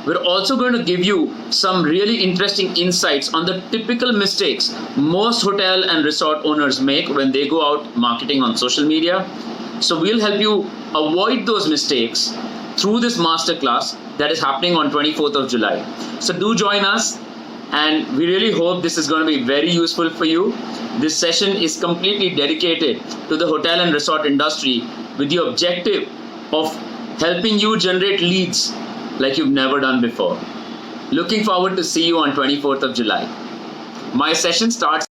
We're also going to give you some really interesting insights on the typical mistakes most hotel and resort owners make when they go out marketing on social media. So we'll help you avoid those mistakes through this masterclass that is happening on 24th of July. So do join us, and we really hope this is going to be very useful for you. This session is completely dedicated to the hotel and resort industry with the objective of helping you generate leads like you've never done before. Looking forward to see you on 24th of July. My session starts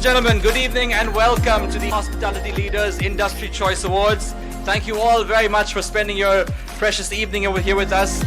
gentlemen, good evening and welcome to the Hospitality Leaders Industry Choice Awards. Thank you all very much for spending your precious evening over here with us.